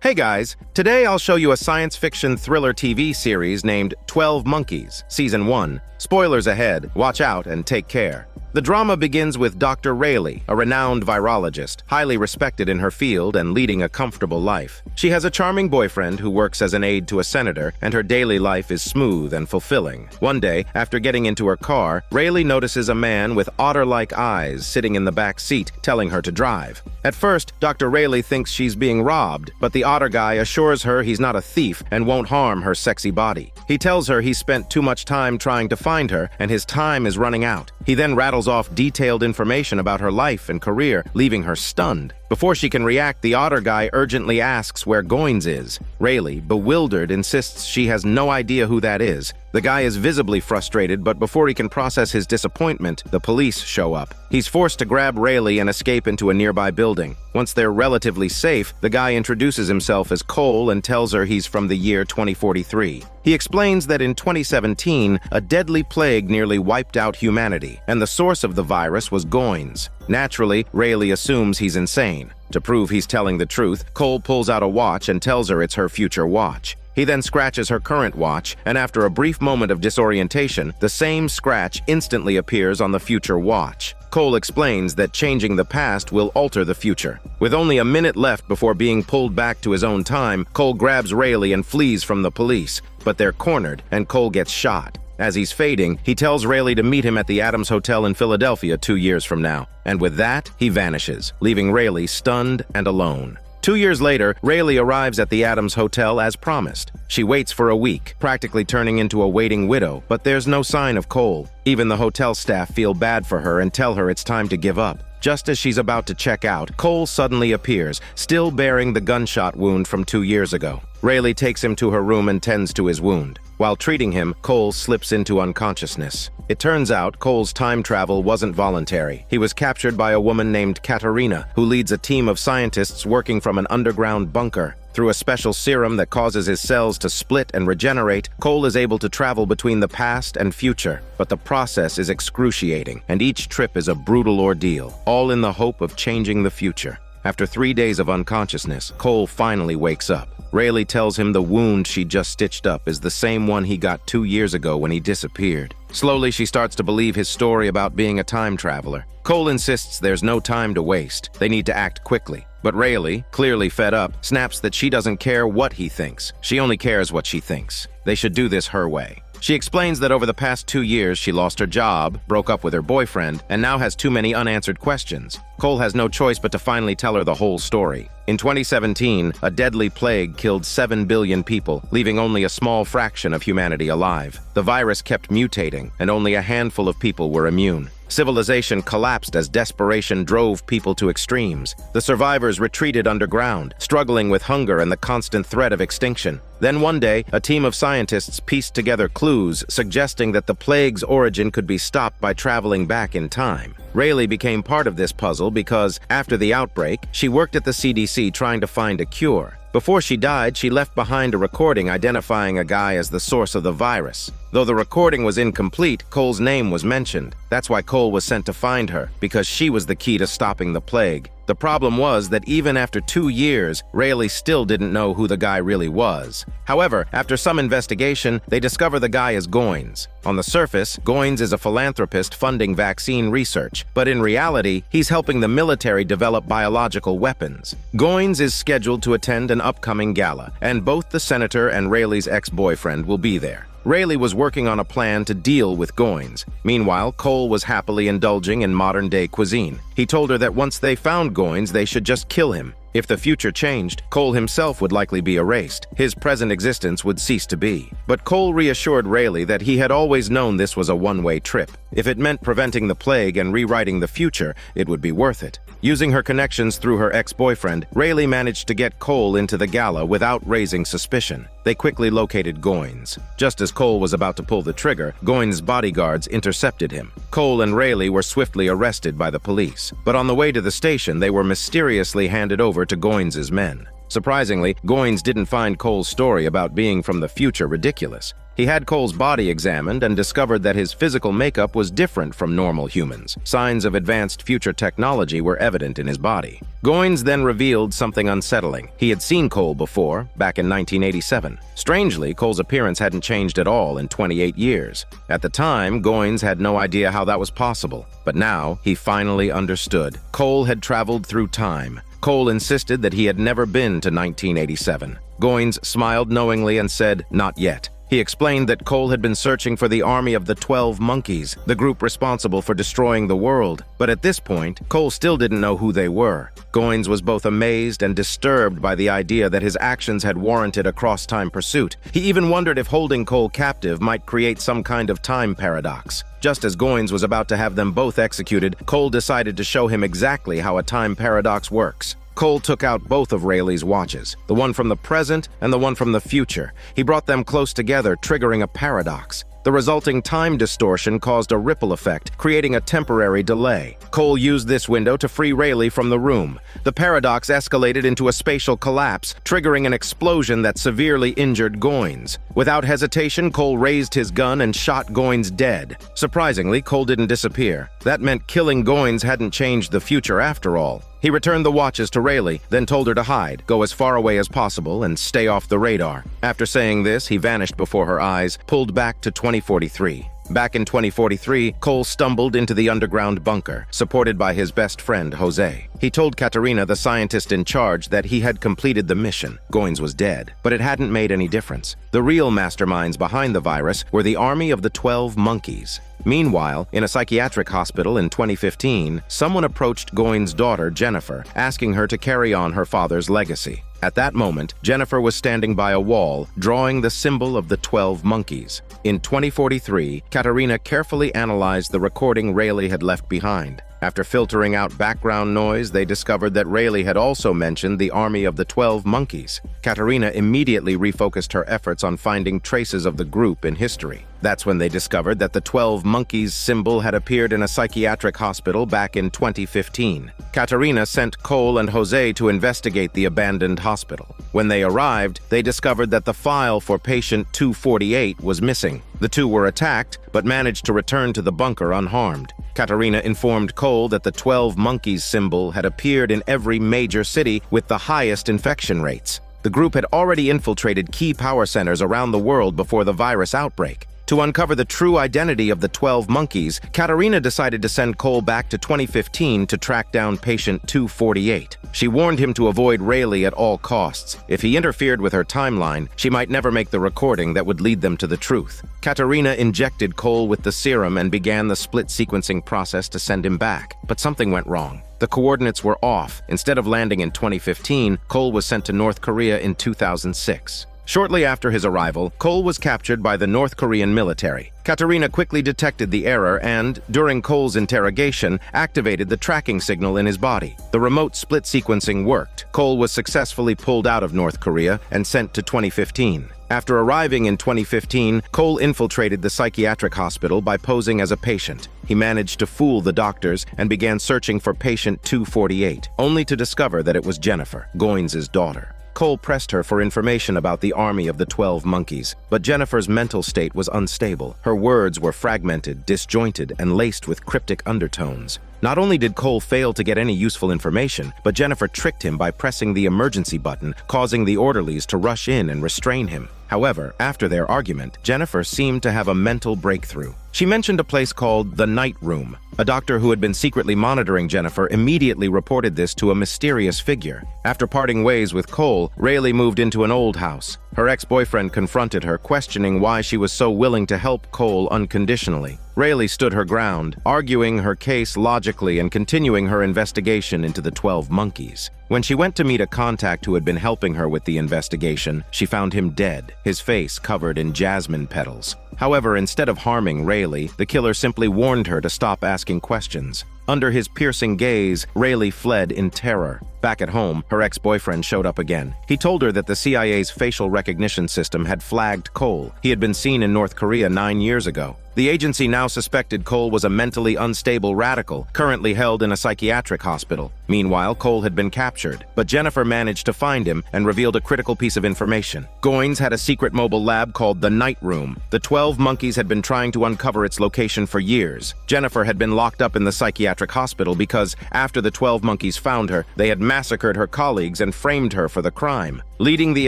Hey guys, today I'll show you a science fiction thriller TV series named 12 Monkeys, Season 1. Spoilers ahead, watch out and take care. The drama begins with Dr. Rayleigh, a renowned virologist, highly respected in her field and leading a comfortable life. She has a charming boyfriend who works as an aide to a senator, and her daily life is smooth and fulfilling. One day, after getting into her car, Rayleigh notices a man with otter-like eyes sitting in the back seat, telling her to drive. At first, Dr. Rayleigh thinks she's being robbed, but the otter guy assures her he's not a thief and won't harm her sexy body. He tells her he spent too much time trying to find her, and his time is running out. He then rattles off detailed information about her life and career, leaving her stunned. Before she can react, the otter guy urgently asks where Goins is. Rayleigh, bewildered, insists she has no idea who that is. The guy is visibly frustrated, but before he can process his disappointment, the police show up. He's forced to grab Rayleigh and escape into a nearby building. Once they're relatively safe, the guy introduces himself as Cole and tells her he's from the year 2043. He explains that in 2017, a deadly plague nearly wiped out humanity, and the source of the virus was Goins. Naturally, Rayleigh assumes he's insane. To prove he's telling the truth, Cole pulls out a watch and tells her it's her future watch. He then scratches her current watch, and after a brief moment of disorientation, the same scratch instantly appears on the future watch. Cole explains that changing the past will alter the future. With only a minute left before being pulled back to his own time, Cole grabs Rayleigh and flees from the police, but they're cornered, and Cole gets shot. As he's fading, he tells Rayleigh to meet him at the Adams Hotel in Philadelphia 2 years from now. And with that, he vanishes, leaving Rayleigh stunned and alone. 2 years later, Rayleigh arrives at the Adams Hotel as promised. She waits for a week, practically turning into a waiting widow, but there's no sign of Cole. Even the hotel staff feel bad for her and tell her it's time to give up. Just as she's about to check out, Cole suddenly appears, still bearing the gunshot wound from 2 years ago. Rayleigh takes him to her room and tends to his wound. While treating him, Cole slips into unconsciousness. It turns out Cole's time travel wasn't voluntary. He was captured by a woman named Katerina, who leads a team of scientists working from an underground bunker. Through a special serum that causes his cells to split and regenerate, Cole is able to travel between the past and future. But the process is excruciating, and each trip is a brutal ordeal, all in the hope of changing the future. After 3 days of unconsciousness, Cole finally wakes up. Rayleigh tells him the wound she just stitched up is the same one he got 2 years ago when he disappeared. Slowly, she starts to believe his story about being a time traveler. Cole insists there's no time to waste. They need to act quickly. But Rayleigh, clearly fed up, snaps that she doesn't care what he thinks. She only cares what she thinks. They should do this her way. She explains that over the past 2 years, she lost her job, broke up with her boyfriend, and now has too many unanswered questions. Cole has no choice but to finally tell her the whole story. In 2017, a deadly plague killed 7 billion people, leaving only a small fraction of humanity alive. The virus kept mutating, and only a handful of people were immune. Civilization collapsed as desperation drove people to extremes. The survivors retreated underground, struggling with hunger and the constant threat of extinction. Then one day, a team of scientists pieced together clues suggesting that the plague's origin could be stopped by traveling back in time. Rayleigh became part of this puzzle because, after the outbreak, she worked at the CDC trying to find a cure. Before she died, she left behind a recording identifying a guy as the source of the virus. Though the recording was incomplete, Cole's name was mentioned. That's why Cole was sent to find her, because she was the key to stopping the plague. The problem was that even after 2 years, Rayleigh still didn't know who the guy really was. However, after some investigation, they discover the guy is Goins. On the surface, Goins is a philanthropist funding vaccine research, but in reality, he's helping the military develop biological weapons. Goins is scheduled to attend an upcoming gala, and both the senator and Rayleigh's ex-boyfriend will be there. Rayleigh was working on a plan to deal with Goins. Meanwhile, Cole was happily indulging in modern-day cuisine. He told her that once they found Goins, they should just kill him. If the future changed, Cole himself would likely be erased. His present existence would cease to be. But Cole reassured Rayleigh that he had always known this was a one-way trip. If it meant preventing the plague and rewriting the future, it would be worth it. Using her connections through her ex-boyfriend, Rayleigh managed to get Cole into the gala without raising suspicion. They quickly located Goins. Just as Cole was about to pull the trigger, Goins' bodyguards intercepted him. Cole and Rayleigh were swiftly arrested by the police. But on the way to the station, they were mysteriously handed over to Goins' men. Surprisingly, Goins didn't find Cole's story about being from the future ridiculous. He had Cole's body examined and discovered that his physical makeup was different from normal humans. Signs of advanced future technology were evident in his body. Goins then revealed something unsettling. He had seen Cole before, back in 1987. Strangely, Cole's appearance hadn't changed at all in 28 years. At the time, Goins had no idea how that was possible. But now, he finally understood. Cole had traveled through time. Cole insisted that he had never been to 1987. Goins smiled knowingly and said, "Not yet." He explained that Cole had been searching for the army of the 12 Monkeys, the group responsible for destroying the world. But at this point, Cole still didn't know who they were. Goins was both amazed and disturbed by the idea that his actions had warranted a cross-time pursuit. He even wondered if holding Cole captive might create some kind of time paradox. Just as Goins was about to have them both executed, Cole decided to show him exactly how a time paradox works. Cole took out both of Rayleigh's watches, the one from the present and the one from the future. He brought them close together, triggering a paradox. The resulting time distortion caused a ripple effect, creating a temporary delay. Cole used this window to free Rayleigh from the room. The paradox escalated into a spatial collapse, triggering an explosion that severely injured Goins. Without hesitation, Cole raised his gun and shot Goins dead. Surprisingly, Cole didn't disappear. That meant killing Goins hadn't changed the future after all. He returned the watches to Rayleigh, then told her to hide, go as far away as possible, and stay off the radar. After saying this, he vanished before her eyes, pulled back to 2043. Back in 2043, Cole stumbled into the underground bunker, supported by his best friend, Jose. He told Katerina, the scientist in charge, that he had completed the mission. Goins was dead, but it hadn't made any difference. The real masterminds behind the virus were the army of the 12 Monkeys. Meanwhile, in a psychiatric hospital in 2015, someone approached Goins' daughter, Jennifer, asking her to carry on her father's legacy. At that moment, Jennifer was standing by a wall, drawing the symbol of the 12 Monkeys. In 2043, Katerina carefully analyzed the recording Rayleigh had left behind. After filtering out background noise, they discovered that Rayleigh had also mentioned the army of the 12 Monkeys. Katerina immediately refocused her efforts on finding traces of the group in history. That's when they discovered that the 12 Monkeys symbol had appeared in a psychiatric hospital back in 2015. Katerina sent Cole and Jose to investigate the abandoned hospital. When they arrived, they discovered that the file for patient 248 was missing. The two were attacked, but managed to return to the bunker unharmed. Katerina informed Cole that the 12 Monkeys symbol had appeared in every major city with the highest infection rates. The group had already infiltrated key power centers around the world before the virus outbreak. To uncover the true identity of the 12 Monkeys, Katerina decided to send Cole back to 2015 to track down patient 248. She warned him to avoid Rayleigh at all costs. If he interfered with her timeline, she might never make the recording that would lead them to the truth. Katerina injected Cole with the serum and began the split sequencing process to send him back. But something went wrong. The coordinates were off. Instead of landing in 2015, Cole was sent to North Korea in 2006. Shortly after his arrival, Cole was captured by the North Korean military. Katerina quickly detected the error and, during Cole's interrogation, activated the tracking signal in his body. The remote split sequencing worked. Cole was successfully pulled out of North Korea and sent to 2015. After arriving in 2015, Cole infiltrated the psychiatric hospital by posing as a patient. He managed to fool the doctors and began searching for patient 248, only to discover that it was Jennifer, Goins' daughter. Cole pressed her for information about the army of the 12 Monkeys, but Jennifer's mental state was unstable. Her words were fragmented, disjointed, and laced with cryptic undertones. Not only did Cole fail to get any useful information, but Jennifer tricked him by pressing the emergency button, causing the orderlies to rush in and restrain him. However, after their argument, Jennifer seemed to have a mental breakthrough. She mentioned a place called the Night Room. A doctor who had been secretly monitoring Jennifer immediately reported this to a mysterious figure. After parting ways with Cole, Rayleigh moved into an old house. Her ex-boyfriend confronted her, questioning why she was so willing to help Cole unconditionally. Rayleigh stood her ground, arguing her case logically and continuing her investigation into the 12 Monkeys. When she went to meet a contact who had been helping her with the investigation, she found him dead, his face covered in jasmine petals. However, instead of harming Rayleigh, the killer simply warned her to stop asking questions. Under his piercing gaze, Rayleigh fled in terror. Back at home, her ex-boyfriend showed up again. He told her that the CIA's facial recognition system had flagged Cole. He had been seen in North Korea 9 years ago. The agency now suspected Cole was a mentally unstable radical, currently held in a psychiatric hospital. Meanwhile, Cole had been captured, but Jennifer managed to find him and revealed a critical piece of information. Goines had a secret mobile lab called the Night Room. The 12 monkeys had been trying to uncover its location for years. Jennifer had been locked up in the psychiatric hospital because, after the 12 monkeys found her, they had massacred her colleagues and framed her for the crime. Leading the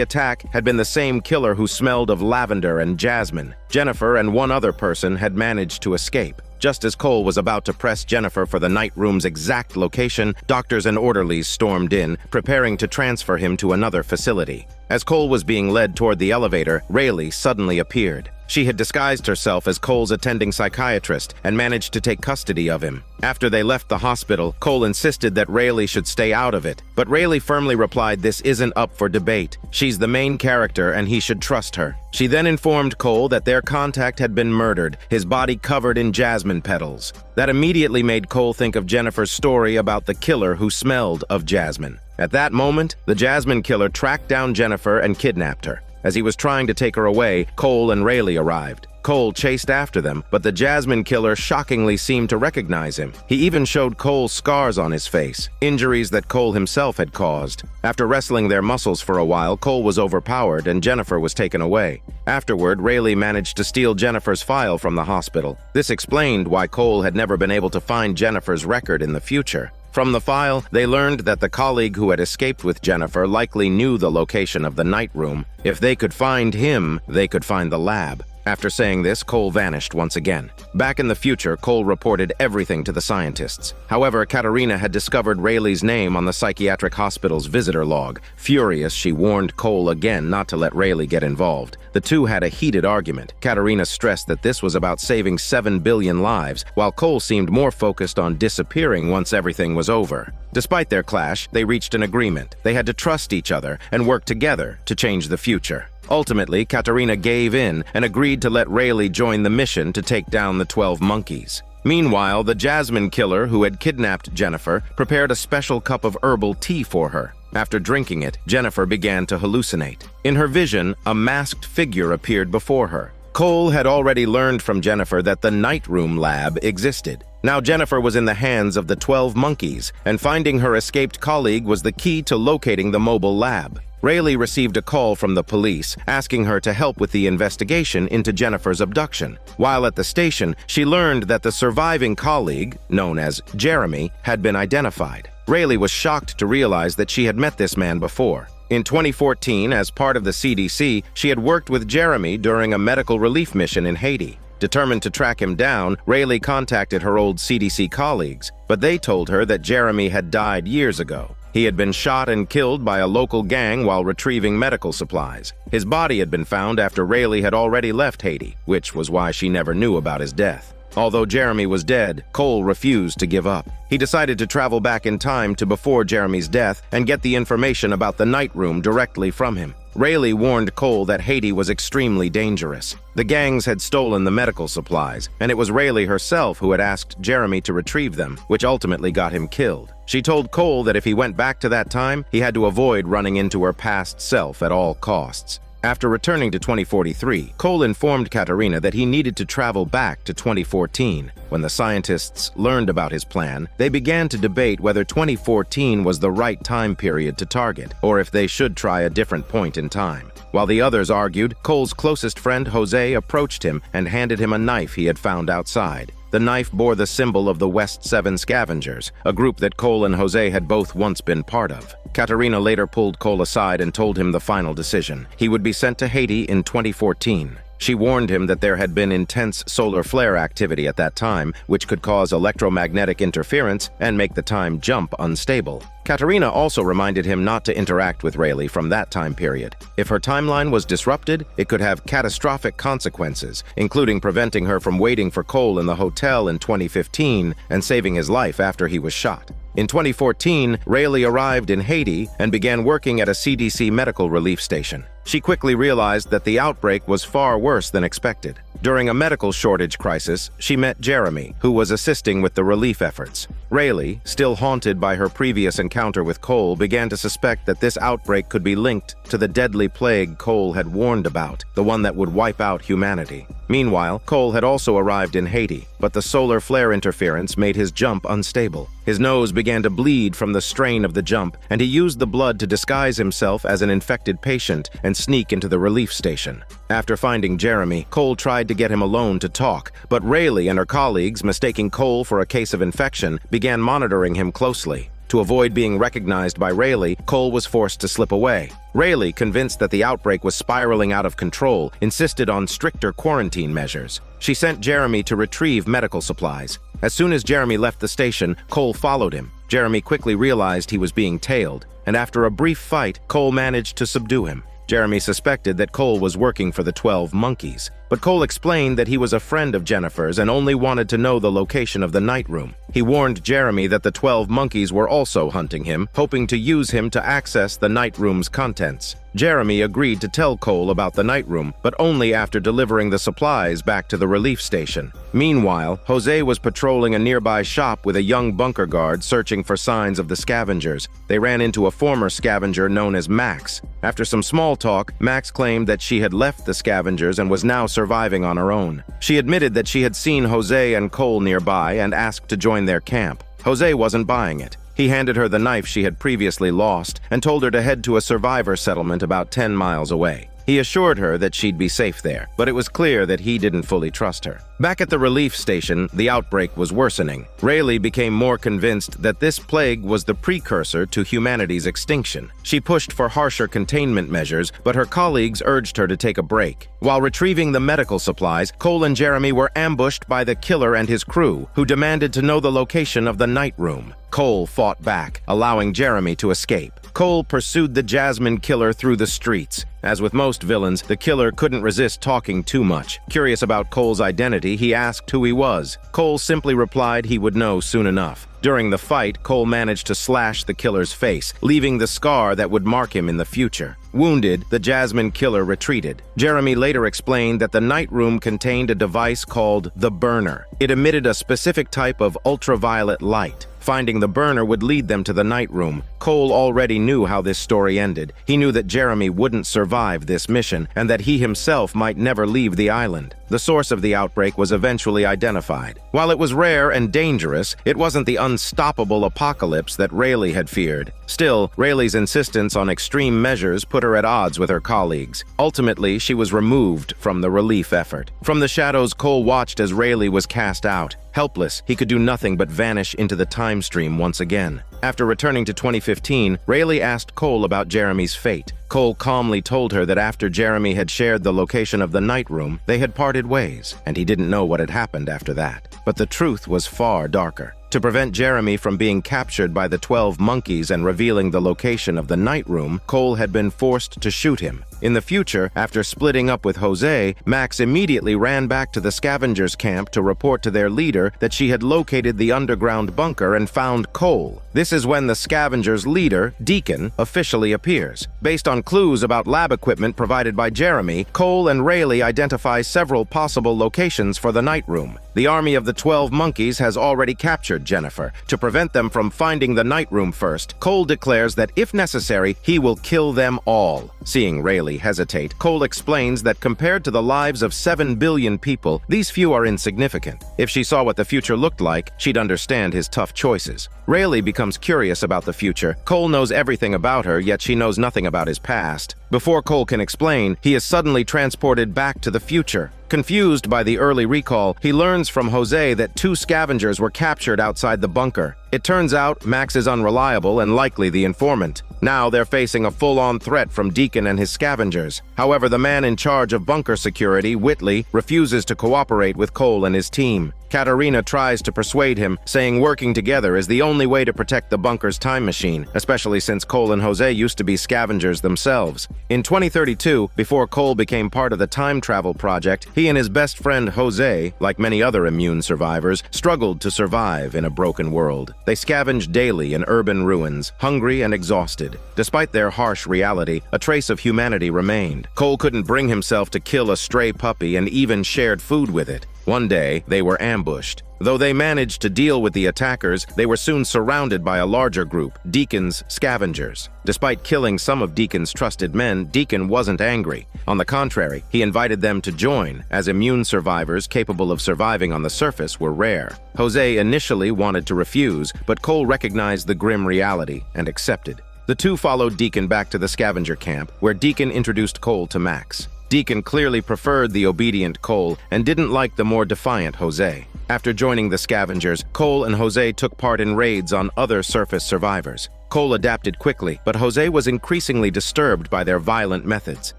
attack had been the same killer who smelled of lavender and jasmine. Jennifer and one other person had managed to escape. Just as Cole was about to press Jennifer for the Night Room's exact location, doctors and orderlies stormed in, preparing to transfer him to another facility. As Cole was being led toward the elevator, Rayleigh suddenly appeared. She had disguised herself as Cole's attending psychiatrist and managed to take custody of him. After they left the hospital, Cole insisted that Rayleigh should stay out of it, but Rayleigh firmly replied this isn't up for debate. She's the main character and he should trust her. She then informed Cole that their contact had been murdered, his body covered in jasmine petals. That immediately made Cole think of Jennifer's story about the killer who smelled of jasmine. At that moment, the jasmine killer tracked down Jennifer and kidnapped her. As he was trying to take her away, Cole and Rayleigh arrived. Cole chased after them, but the jasmine killer shockingly seemed to recognize him. He even showed Cole scars on his face, injuries that Cole himself had caused. After wrestling their muscles for a while, Cole was overpowered and Jennifer was taken away. Afterward, Rayleigh managed to steal Jennifer's file from the hospital. This explained why Cole had never been able to find Jennifer's record in the future. From the file, they learned that the colleague who had escaped with Jennifer likely knew the location of the Night Room. If they could find him, they could find the lab. After saying this, Cole vanished once again. Back in the future, Cole reported everything to the scientists. However, Katerina had discovered Rayleigh's name on the psychiatric hospital's visitor log. Furious, she warned Cole again not to let Rayleigh get involved. The two had a heated argument. Katerina stressed that this was about saving 7 billion lives, while Cole seemed more focused on disappearing once everything was over. Despite their clash, they reached an agreement. They had to trust each other and work together to change the future. Ultimately, Katerina gave in and agreed to let Rayleigh join the mission to take down the 12 monkeys. Meanwhile, the jasmine killer who had kidnapped Jennifer prepared a special cup of herbal tea for her. After drinking it, Jennifer began to hallucinate. In her vision, a masked figure appeared before her. Cole had already learned from Jennifer that the Night Room lab existed. Now Jennifer was in the hands of the 12 monkeys, and finding her escaped colleague was the key to locating the mobile lab. Rayleigh received a call from the police asking her to help with the investigation into Jennifer's abduction. While at the station, she learned that the surviving colleague, known as Jeremy, had been identified. Rayleigh was shocked to realize that she had met this man before. In 2014, as part of the CDC, she had worked with Jeremy during a medical relief mission in Haiti. Determined to track him down, Rayleigh contacted her old CDC colleagues, but they told her that Jeremy had died years ago. He had been shot and killed by a local gang while retrieving medical supplies. His body had been found after Rayleigh had already left Haiti, which was why she never knew about his death. Although Jeremy was dead, Cole refused to give up. He decided to travel back in time to before Jeremy's death and get the information about the Night Room directly from him. Rayleigh warned Cole that Haiti was extremely dangerous. The gangs had stolen the medical supplies, and it was Rayleigh herself who had asked Jeremy to retrieve them, which ultimately got him killed. She told Cole that if he went back to that time, he had to avoid running into her past self at all costs. After returning to 2043, Cole informed Katerina that he needed to travel back to 2014. When the scientists learned about his plan, they began to debate whether 2014 was the right time period to target, or if they should try a different point in time. While the others argued, Cole's closest friend Jose approached him and handed him a knife he had found outside. The knife bore the symbol of the West 7 Scavengers, a group that Cole and Jose had both once been part of. Katerina later pulled Cole aside and told him the final decision. He would be sent to Haiti in 2014. She warned him that there had been intense solar flare activity at that time, which could cause electromagnetic interference and make the time jump unstable. Katerina also reminded him not to interact with Rayleigh from that time period. If her timeline was disrupted, it could have catastrophic consequences, including preventing her from waiting for Cole in the hotel in 2015 and saving his life after he was shot. In 2014, Rayleigh arrived in Haiti and began working at a CDC medical relief station. She quickly realized that the outbreak was far worse than expected. During a medical shortage crisis, she met Jeremy, who was assisting with the relief efforts. Rayleigh, still haunted by her previous encounter with Cole, began to suspect that this outbreak could be linked to the deadly plague Cole had warned about, the one that would wipe out humanity. Meanwhile, Cole had also arrived in Haiti, but the solar flare interference made his jump unstable. His nose began to bleed from the strain of the jump, and he used the blood to disguise himself as an infected patient and sneak into the relief station. After finding Jeremy, Cole tried to get him alone to talk, but Rayleigh and her colleagues, mistaking Cole for a case of infection, began monitoring him closely. To avoid being recognized by Rayleigh, Cole was forced to slip away. Rayleigh, convinced that the outbreak was spiraling out of control, insisted on stricter quarantine measures. She sent Jeremy to retrieve medical supplies. As soon as Jeremy left the station, Cole followed him. Jeremy quickly realized he was being tailed, and after a brief fight, Cole managed to subdue him. Jeremy suspected that Cole was working for the 12 Monkeys, but Cole explained that he was a friend of Jennifer's and only wanted to know the location of the night room. He warned Jeremy that the 12 Monkeys were also hunting him, hoping to use him to access the night room's contents. Jeremy agreed to tell Cole about the night room, but only after delivering the supplies back to the relief station. Meanwhile, Jose was patrolling a nearby shop with a young bunker guard searching for signs of the scavengers. They ran into a former scavenger known as Max. After some small talk, Max claimed that she had left the scavengers and was now surviving on her own. She admitted that she had seen Jose and Cole nearby and asked to join their camp. Jose wasn't buying it. He handed her the knife she had previously lost and told her to head to a survivor settlement about 10 miles away. He assured her that she'd be safe there, but it was clear that he didn't fully trust her. Back at the relief station, the outbreak was worsening. Rayleigh became more convinced that this plague was the precursor to humanity's extinction. She pushed for harsher containment measures, but her colleagues urged her to take a break. While retrieving the medical supplies, Cole and Jeremy were ambushed by the killer and his crew, who demanded to know the location of the night room. Cole fought back, allowing Jeremy to escape. Cole pursued the Jasmine killer through the streets. As with most villains, the killer couldn't resist talking too much. Curious about Cole's identity, he asked who he was. Cole simply replied he would know soon enough. During the fight, Cole managed to slash the killer's face, leaving the scar that would mark him in the future. Wounded, the Jasmine killer retreated. Jeremy later explained that the night room contained a device called the burner. It emitted a specific type of ultraviolet light. Finding the burner would lead them to the night room. Cole already knew how this story ended. He knew that Jeremy wouldn't survive this mission, and that he himself might never leave the island. The source of the outbreak was eventually identified. While it was rare and dangerous, it wasn't the unstoppable apocalypse that Rayleigh had feared. Still, Rayleigh's insistence on extreme measures put her at odds with her colleagues. Ultimately, she was removed from the relief effort. From the shadows, Cole watched as Rayleigh was cast out. Helpless, he could do nothing but vanish into the time stream once again. After returning to 2015, Rayleigh asked Cole about Jeremy's fate. Cole calmly told her that after Jeremy had shared the location of the night room, they had parted ways, and he didn't know what had happened after that. But the truth was far darker. To prevent Jeremy from being captured by the 12 Monkeys and revealing the location of the night room, Cole had been forced to shoot him. In the future, after splitting up with Jose, Max immediately ran back to the scavengers' camp to report to their leader that she had located the underground bunker and found Cole. This is when the scavengers' leader, Deacon, officially appears. Based on clues about lab equipment provided by Jeremy, Cole and Rayleigh identify several possible locations for the night room. The army of the 12 Monkeys has already captured Jennifer. To prevent them from finding the night room first, Cole declares that if necessary, he will kill them all. Seeing Rayleigh hesitate, Cole explains that compared to the lives of 7 billion people, these few are insignificant. If she saw what the future looked like, she'd understand his tough choices. Rayleigh becomes curious about the future. Cole knows everything about her, yet she knows nothing about his past. Before Cole can explain, he is suddenly transported back to the future. Confused by the early recall, he learns from Jose that 2 scavengers were captured outside the bunker. It turns out Max is unreliable and likely the informant. Now they're facing a full-on threat from Deacon and his scavengers. However, the man in charge of bunker security, Whitley, refuses to cooperate with Cole and his team. Katarina tries to persuade him, saying working together is the only way to protect the bunker's time machine, especially since Cole and Jose used to be scavengers themselves. In 2032, before Cole became part of the time travel project, he and his best friend Jose, like many other immune survivors, struggled to survive in a broken world. They scavenged daily in urban ruins, hungry and exhausted. Despite their harsh reality, a trace of humanity remained. Cole couldn't bring himself to kill a stray puppy and even shared food with it. One day, they were ambushed. Though they managed to deal with the attackers, they were soon surrounded by a larger group, Deacon's scavengers. Despite killing some of Deacon's trusted men, Deacon wasn't angry. On the contrary, he invited them to join, as immune survivors capable of surviving on the surface were rare. Jose initially wanted to refuse, but Cole recognized the grim reality and accepted. The two followed Deacon back to the scavenger camp, where Deacon introduced Cole to Max. Deacon clearly preferred the obedient Cole and didn't like the more defiant Jose. After joining the scavengers, Cole and Jose took part in raids on other surface survivors. Cole adapted quickly, but Jose was increasingly disturbed by their violent methods.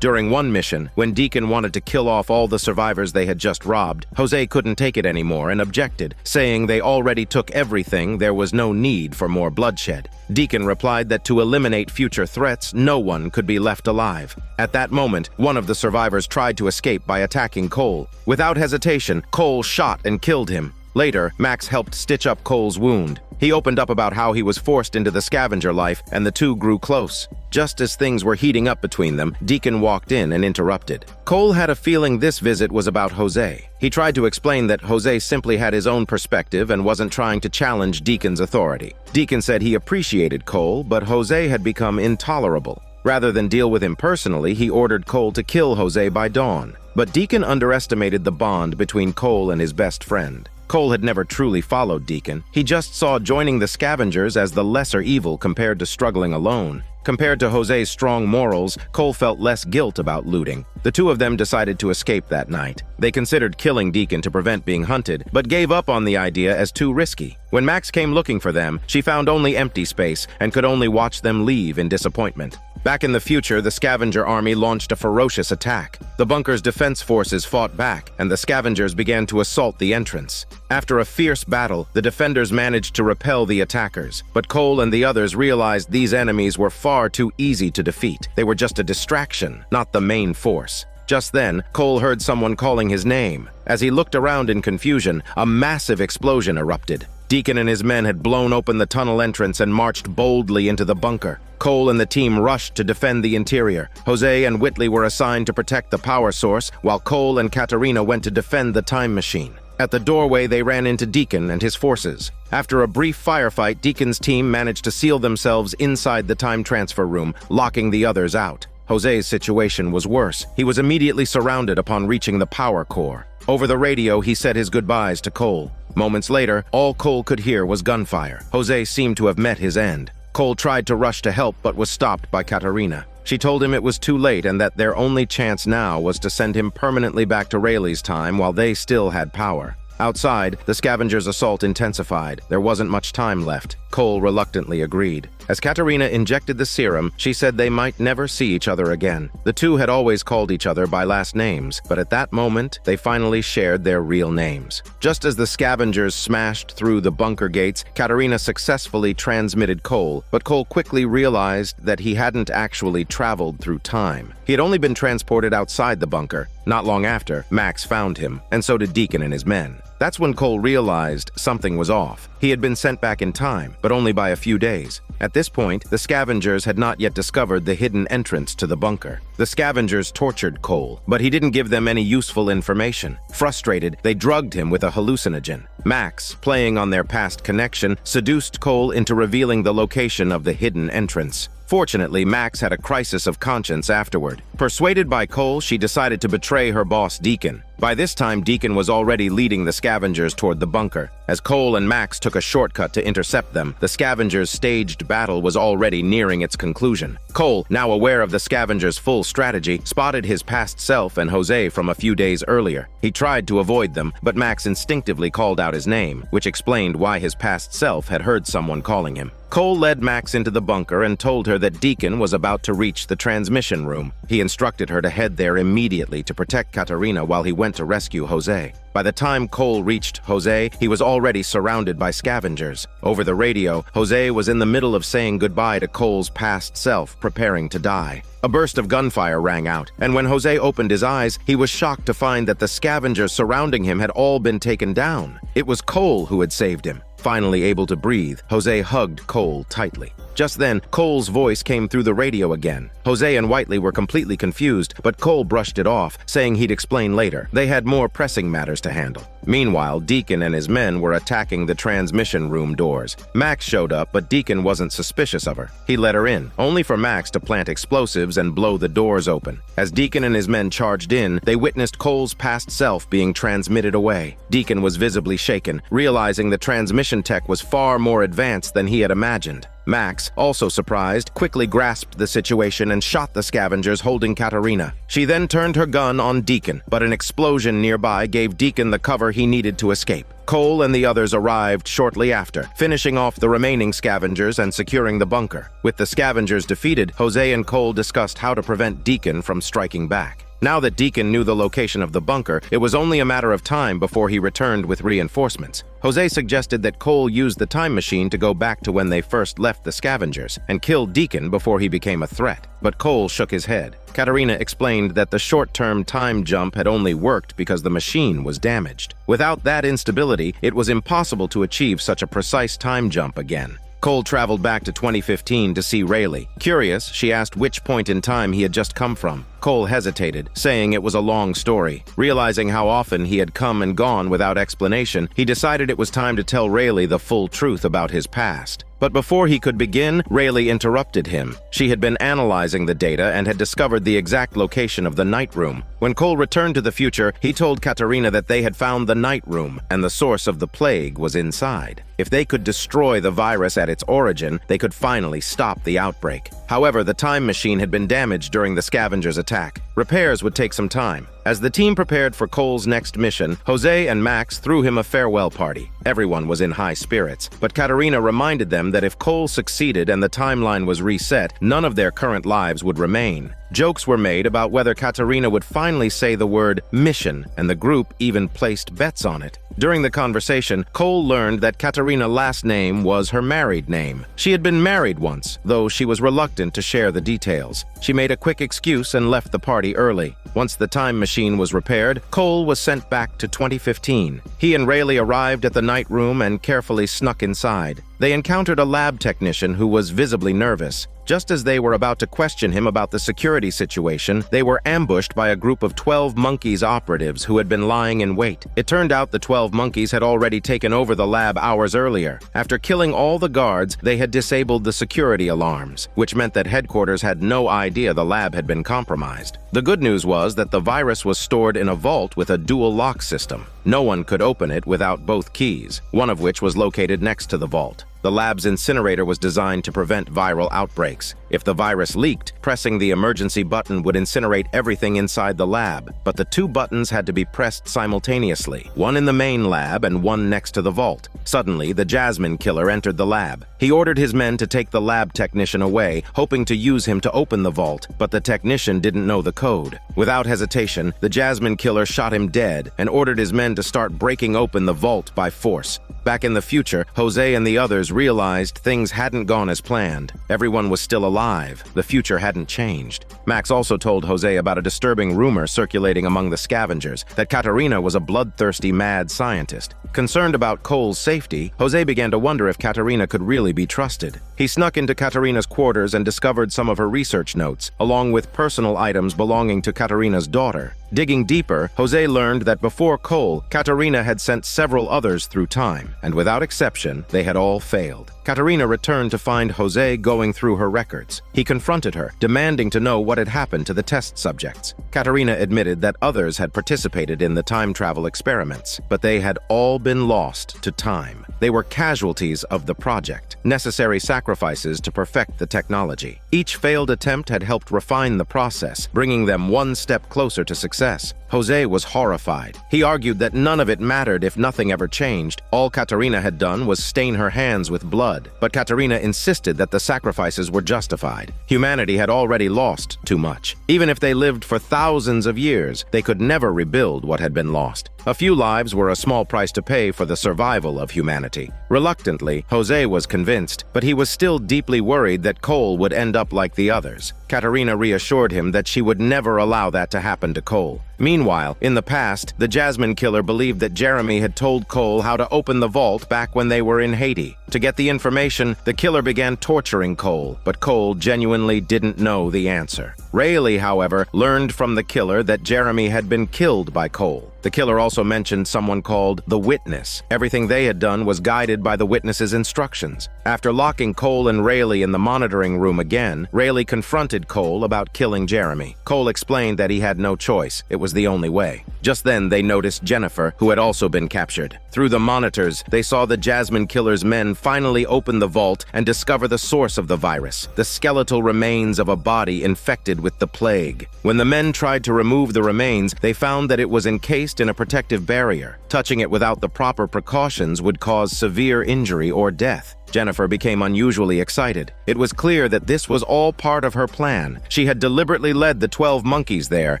During one mission, when Deacon wanted to kill off all the survivors they had just robbed, Jose couldn't take it anymore and objected, saying they already took everything, there was no need for more bloodshed. Deacon replied that to eliminate future threats, no one could be left alive. At that moment, one of the survivors tried to escape by attacking Cole. Without hesitation, Cole shot and killed him. Later, Max helped stitch up Cole's wound. He opened up about how he was forced into the scavenger life, and the two grew close. Just as things were heating up between them, Deacon walked in and interrupted. Cole had a feeling this visit was about Jose. He tried to explain that Jose simply had his own perspective and wasn't trying to challenge Deacon's authority. Deacon said he appreciated Cole, but Jose had become intolerable. Rather than deal with him personally, he ordered Cole to kill Jose by dawn. But Deacon underestimated the bond between Cole and his best friend. Cole had never truly followed Deacon. He just saw joining the scavengers as the lesser evil compared to struggling alone. Compared to Jose's strong morals, Cole felt less guilt about looting. The two of them decided to escape that night. They considered killing Deacon to prevent being hunted, but gave up on the idea as too risky. When Max came looking for them, she found only empty space and could only watch them leave in disappointment. Back in the future, the scavenger army launched a ferocious attack. The bunker's defense forces fought back, and the scavengers began to assault the entrance. After a fierce battle, the defenders managed to repel the attackers, but Cole and the others realized these enemies were far too easy to defeat. They were just a distraction, not the main force. Just then, Cole heard someone calling his name. As he looked around in confusion, a massive explosion erupted. Deacon and his men had blown open the tunnel entrance and marched boldly into the bunker. Cole and the team rushed to defend the interior. Jose and Whitley were assigned to protect the power source, while Cole and Katarina went to defend the time machine. At the doorway, they ran into Deacon and his forces. After a brief firefight, Deacon's team managed to seal themselves inside the time transfer room, locking the others out. Jose's situation was worse. He was immediately surrounded upon reaching the power core. Over the radio, he said his goodbyes to Cole. Moments later, all Cole could hear was gunfire. Jose seemed to have met his end. Cole tried to rush to help but was stopped by Katarina. She told him it was too late and that their only chance now was to send him permanently back to Rayleigh's time while they still had power. Outside, the scavengers' assault intensified. There wasn't much time left. Cole reluctantly agreed. As Katarina injected the serum, she said they might never see each other again. The two had always called each other by last names, but at that moment, they finally shared their real names. Just as the scavengers smashed through the bunker gates, Katarina successfully transmitted Cole, but Cole quickly realized that he hadn't actually traveled through time. He had only been transported outside the bunker. Not long after, Max found him, and so did Deacon and his men. That's when Cole realized something was off. He had been sent back in time, but only by a few days. At this point, the scavengers had not yet discovered the hidden entrance to the bunker. The scavengers tortured Cole, but he didn't give them any useful information. Frustrated, they drugged him with a hallucinogen. Max, playing on their past connection, seduced Cole into revealing the location of the hidden entrance. Fortunately, Max had a crisis of conscience afterward. Persuaded by Cole, she decided to betray her boss, Deacon. By this time, Deacon was already leading the scavengers toward the bunker. As Cole and Max took a shortcut to intercept them, the scavengers' staged battle was already nearing its conclusion. Cole, now aware of the scavengers' full strategy, spotted his past self and Jose from a few days earlier. He tried to avoid them, but Max instinctively called out his name, which explained why his past self had heard someone calling him. Cole led Max into the bunker and told her that Deacon was about to reach the transmission room. He instructed her to head there immediately to protect Katerina while he went to rescue Jose. By the time Cole reached Jose, he was already surrounded by scavengers. Over the radio, Jose was in the middle of saying goodbye to Cole's past self, preparing to die. A burst of gunfire rang out, and when Jose opened his eyes, he was shocked to find that the scavengers surrounding him had all been taken down. It was Cole who had saved him. Finally able to breathe, Jose hugged Cole tightly. Just then, Cole's voice came through the radio again. Jose and Whiteley were completely confused, but Cole brushed it off, saying he'd explain later. They had more pressing matters to handle. Meanwhile, Deacon and his men were attacking the transmission room doors. Max showed up, but Deacon wasn't suspicious of her. He let her in, only for Max to plant explosives and blow the doors open. As Deacon and his men charged in, they witnessed Cole's past self being transmitted away. Deacon was visibly shaken, realizing the transmission tech was far more advanced than he had imagined. Max, also surprised, quickly grasped the situation and shot the scavengers holding Katerina. She then turned her gun on Deacon, but an explosion nearby gave Deacon the cover he needed to escape. Cole and the others arrived shortly after, finishing off the remaining scavengers and securing the bunker. With the scavengers defeated, Jose and Cole discussed how to prevent Deacon from striking back. Now that Deacon knew the location of the bunker, it was only a matter of time before he returned with reinforcements. Jose suggested that Cole use the time machine to go back to when they first left the scavengers and kill Deacon before he became a threat. But Cole shook his head. Katerina explained that the short-term time jump had only worked because the machine was damaged. Without that instability, it was impossible to achieve such a precise time jump again. Cole traveled back to 2015 to see Rayleigh. Curious, she asked which point in time he had just come from. Cole hesitated, saying it was a long story. Realizing how often he had come and gone without explanation, he decided it was time to tell Rayleigh the full truth about his past. But before he could begin, Rayleigh interrupted him. She had been analyzing the data and had discovered the exact location of the night room. When Cole returned to the future, he told Katerina that they had found the night room and the source of the plague was inside. If they could destroy the virus at its origin, they could finally stop the outbreak. However, the time machine had been damaged during the scavengers' attack. Repairs would take some time. As the team prepared for Cole's next mission, Jose and Max threw him a farewell party. Everyone was in high spirits, but Katerina reminded them that if Cole succeeded and the timeline was reset, none of their current lives would remain. Jokes were made about whether Katerina would finally say the word mission, and the group even placed bets on it. During the conversation, Cole learned that Katerina's last name was her married name. She had been married once, though she was reluctant to share the details. She made a quick excuse and left the party early. Once the time machine was repaired, Cole was sent back to 2015. He and Rayleigh arrived at the night room and carefully snuck inside. They encountered a lab technician who was visibly nervous. Just as they were about to question him about the security situation, they were ambushed by a group of 12 Monkeys operatives who had been lying in wait. It turned out the 12 Monkeys had already taken over the lab hours earlier. After killing all the guards, they had disabled the security alarms, which meant that headquarters had no idea the lab had been compromised. The good news was that the virus was stored in a vault with a dual lock system. No one could open it without both keys, one of which was located next to the vault. The lab's incinerator was designed to prevent viral outbreaks. If the virus leaked, pressing the emergency button would incinerate everything inside the lab, but the two buttons had to be pressed simultaneously, one in the main lab and one next to the vault. Suddenly, the Jasmine killer entered the lab. He ordered his men to take the lab technician away, hoping to use him to open the vault, but the technician didn't know the code. Without hesitation, the Jasmine killer shot him dead and ordered his men to start breaking open the vault by force. Back in the future, Jose and the others realized things hadn't gone as planned. Everyone was still alive. The future hadn't changed. Max also told Jose about a disturbing rumor circulating among the scavengers, that Katerina was a bloodthirsty mad scientist. Concerned about Cole's safety, Jose began to wonder if Katerina could really be trusted. He snuck into Katerina's quarters and discovered some of her research notes, along with personal items belonging to Katerina's daughter. Digging deeper, Jose learned that before Cole, Katerina had sent several others through time, and without exception, they had all failed. Katerina returned to find Jose going through her records. He confronted her, demanding to know what had happened to the test subjects. Katerina admitted that others had participated in the time travel experiments, but they had all been lost to time. They were casualties of the project, necessary sacrifices to perfect the technology. Each failed attempt had helped refine the process, bringing them one step closer to success. Jose was horrified. He argued that none of it mattered if nothing ever changed. All Catarina had done was stain her hands with blood. But Catarina insisted that the sacrifices were justified. Humanity had already lost too much. Even if they lived for thousands of years, they could never rebuild what had been lost. A few lives were a small price to pay for the survival of humanity. Reluctantly, Jose was convinced, but he was still deeply worried that Cole would end up like the others. Catarina reassured him that she would never allow that to happen to Cole. Meanwhile, in the past, the Jasmine Killer believed that Jeremy had told Cole how to open the vault back when they were in Haiti. To get the information, the killer began torturing Cole, but Cole genuinely didn't know the answer. Rayleigh, however, learned from the killer that Jeremy had been killed by Cole. The killer also mentioned someone called the Witness. Everything they had done was guided by the Witness's instructions. After locking Cole and Rayleigh in the monitoring room again, Rayleigh confronted Cole about killing Jeremy. Cole explained that he had no choice. It was the only way. Just then, they noticed Jennifer, who had also been captured. Through the monitors, they saw the Jasmine Killer's men finally open the vault and discover the source of the virus, the skeletal remains of a body infected with the plague. When the men tried to remove the remains, they found that it was encased in a protective barrier. Touching it without the proper precautions would cause severe injury or death. Jennifer became unusually excited. It was clear that this was all part of her plan. She had deliberately led the 12 monkeys there,